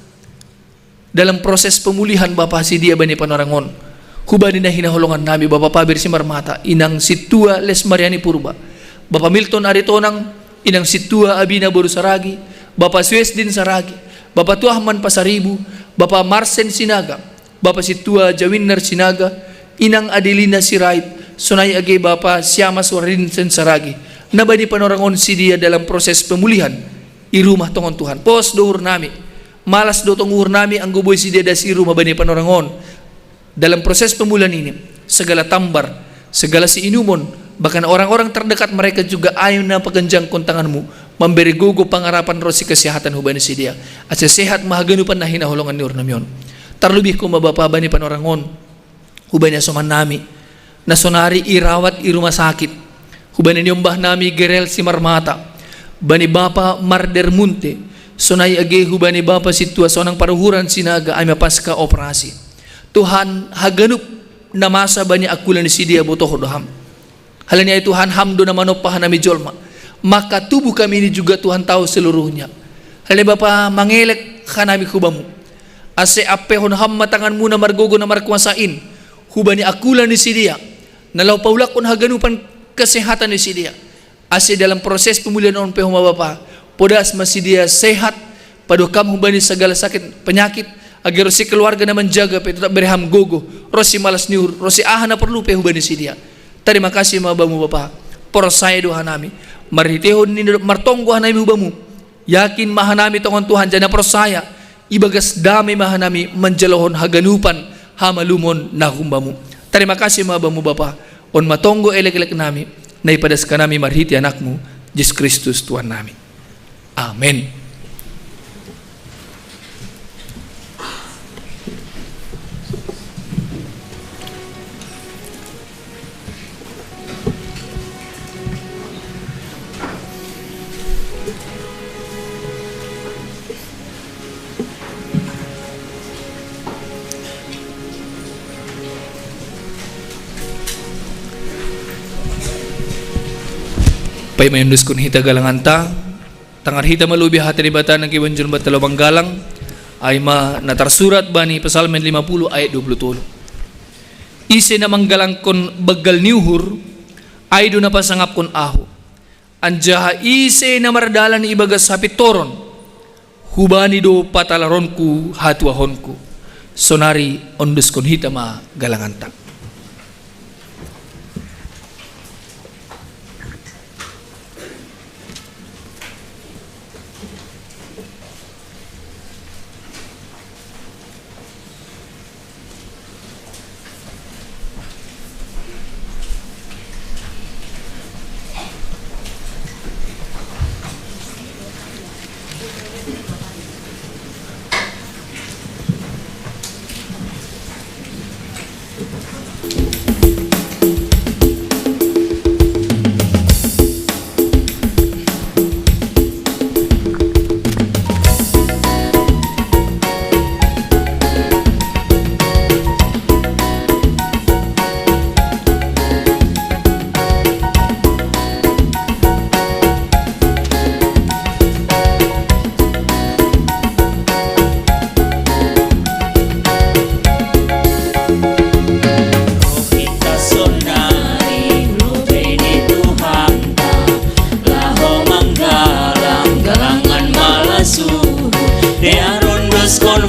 Speaker 5: dalam proses pemulihan Bapak si dia bani panorangon. Hubani na hinaholongan nabi Bapak Pabir Simarmata, inang situa Les Mariani Purba, Bapak Milton Aritonang, inang situa Abina Boru Saragi, Bapak Suesdin Saragi, Bapak Tuahman Pasaribu, Bapak Marsen Sinaga, Bapak situa Jawinner Sinaga, inang Adelina Sirait, sunai age Bapa siama suarin sensaragi nabadi panorangon si dia dalam proses pemulihan i rumah tongon Tuhan pos dohur nami malas do tongur nami ang guboy si dia das i rumah bani panorangon dalam proses pemulihan ini segala tambar segala si inumon bahkan orang-orang terdekat mereka juga ayo na pagenjang kontanganmu memberi gugu pangarapan rosi kesehatan hubani si dia asa sehat mahaganupan na hinaholongan ni urnamyon terlebih ko mabapa bani panorangon hubani asoman nami na sonari irawat i rumah sakit hubani niombah nami gerel si marmata bani Bapa marder munte sonai age hubani Bapa situasyon ng paruhuran sinaga ay mapaska operasi Tuhan haganup na masa bani akulan ni si dia botoh doham halanya Tuhan hamdo na manopahan nami jolma maka tubuh kami ini juga Tuhan tahu seluruhnya halanya Bapa mangelek kanami hubamu ase apehon ham matanganmu na margogo na markuasain hubani akulan ni si dia nalau paulakon haganupan kesehatan di si dia ase dalam proses pemulihan on pehoma Bapa podas masih dia sehat pada kamu hubani segala sakit penyakit agar rosi keluarga na menjaga pe tetap berham gogo rosi malas niur rosi ahana perlu pe hubani si dia terima kasih mabamu Bapa porosaya doa nami marhitehon ni martonggo hanami hubamu yakin mahanami tongon Tuhan jana porosaya ibagas damai mahanami menjelohon haganupan hamalumon na humbamu terima kasih mabamu Bapa on matonggo elek-elek nami naipadaskan nami marhiti anakmu Yesus Kristus Tuhan nami amin. Pay mayunduskun hita galangan ta tangar hita malubi hati ni bata ng kibanjun batalawang galang ay natarsurat bani Pasalmen 50 ayat 20 isi na manggalang kon bagal niuhur ay do na pasangap kon aho anjaha isi na mardalan ni ibagas hapitoron hubani do patalaronku hatuahonku sonari onduskun hita ma galangan ta.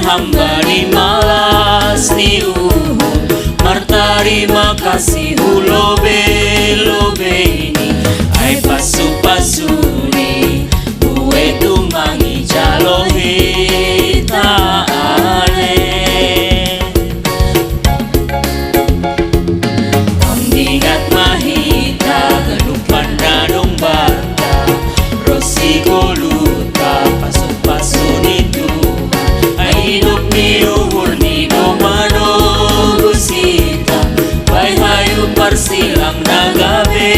Speaker 2: hamba ni malas ni martarima kasih lobe lobe ini ay pasu pasu ni buwe tumangi jalohi taale pambingat mahita galupan dadong bata rosi goluta pasu pasu ni hidup ni luhur ni domano gusita bay hayu parsilang nagabe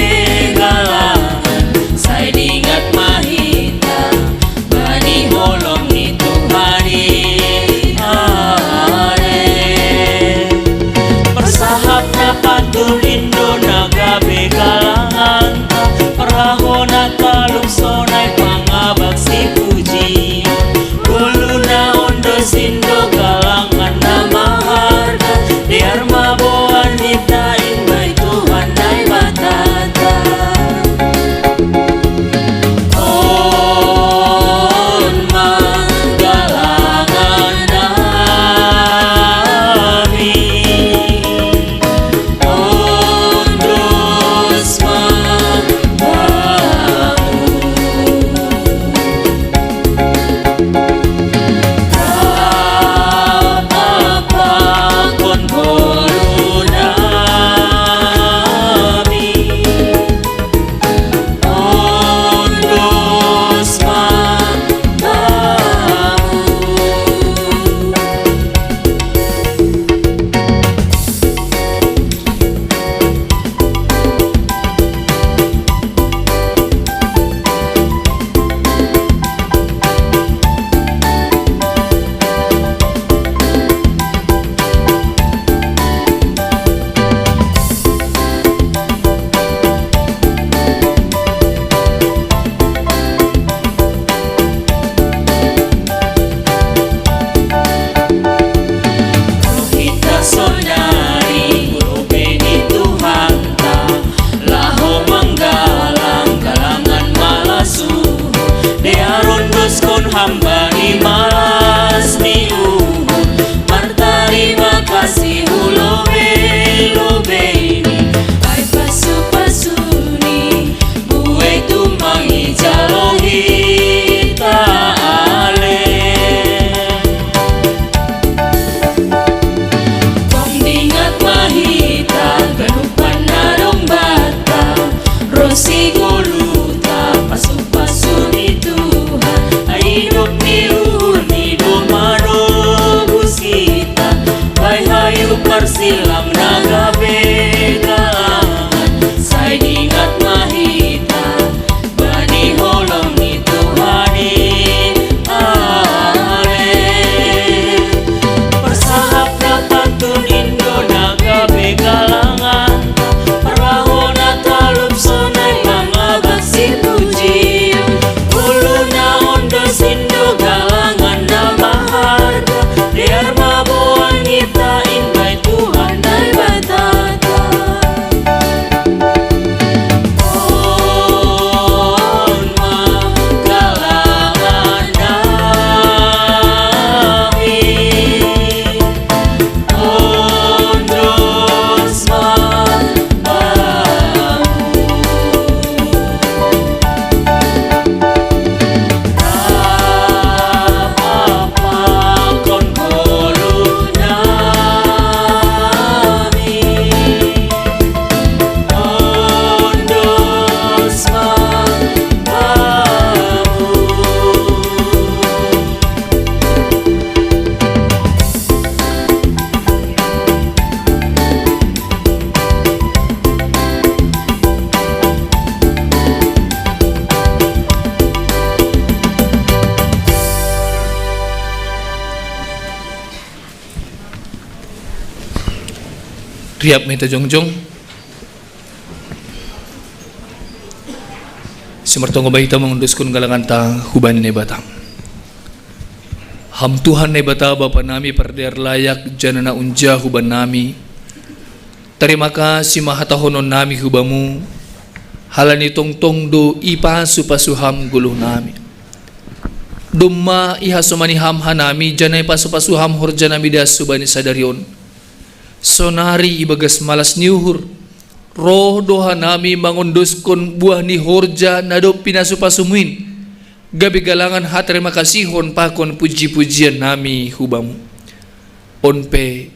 Speaker 2: galangan say dingat mahita bani holong ni Tuhani are persahap na patul Indo nagabe galangan paraho na kalungsonay pangabag si puji Sindo galangan na maharga Diar mabuhan hitain bay Tuhan ay matata On magalangan namin On
Speaker 5: Riap meta jongjong. Simertong bahita mengunduskan galangan ta huban ne bata. Ham Tuhan ne bata Bapa nami perder layak janana unja huban nami. Terima kasih mahatahonon nami hubamu. Halani tongtong do ipa supasuham guluh nami. Dumma iha somani ham hanami janay pasupasuham horjana midas subani sadarion. Sonari ibagas malas niuhur. Roh doha nami mangunduskon buah ni horja nado pinasupasumuin. Gabi galangan hat terima kasihon pakon puji-pujian nami hubamu. Onpe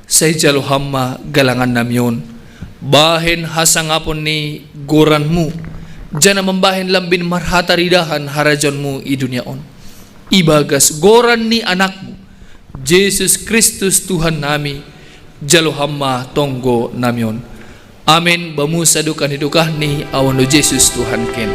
Speaker 5: say jalo hamma galangan namion. Bahen hasangapon ni goranmu. Jana membahen lambin marhata ridahan harajanmu i dunia on. Ibagas goran ni anakmu. Yesus Kristus Tuhan nami. Jalo hamma tonggo namion. Amin. Bamu sadukan hidukah ni awano Yesus Tuhan ken.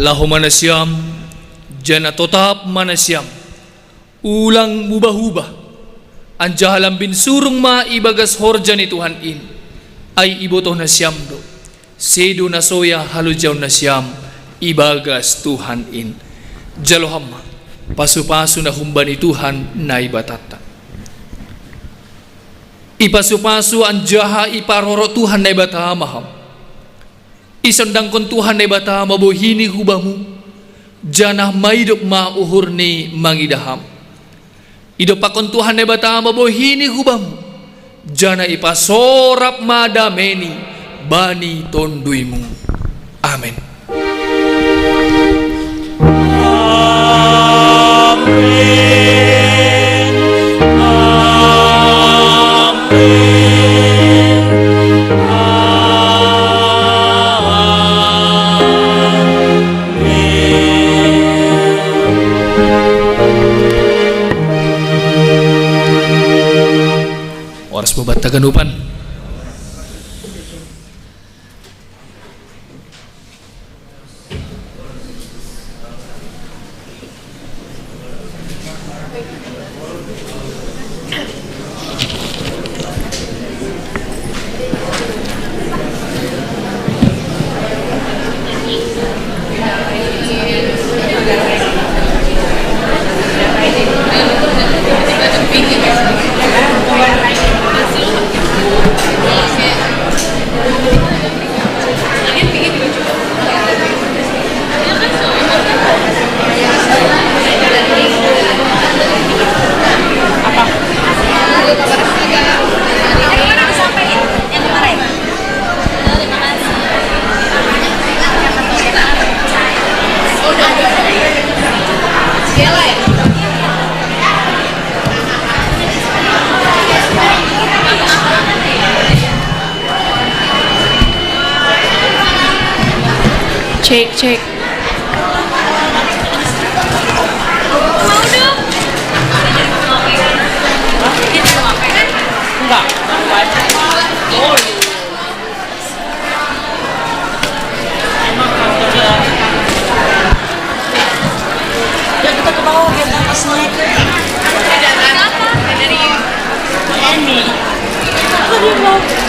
Speaker 5: Lahu manasyam, jana totap manasyam, ulang mubah-ubah, anjahalam bin surung ma ibagas horjani Tuhan in, ay ibotoh nasyam do, sedu nasoya halujaw nasyam, ibagas Tuhan in, jalohamma, pasu-pasu na humbani Tuhan na ibatata. Ipasu-pasu anjaha iparoro Tuhan na ibatamaham. Isandang kon Tuhan na bata mabuhini hubamu janah maidop mauhur ni mangidaham. Idopakon Tuhan na bata mabuhini hubamu janah ipasorap madameni bani tonduimu. Amen. Bobat taganupan.
Speaker 6: Cek. Mau dong. Enggak. Oh. Ya kita ke bawah biar pas naik. Dari Halo.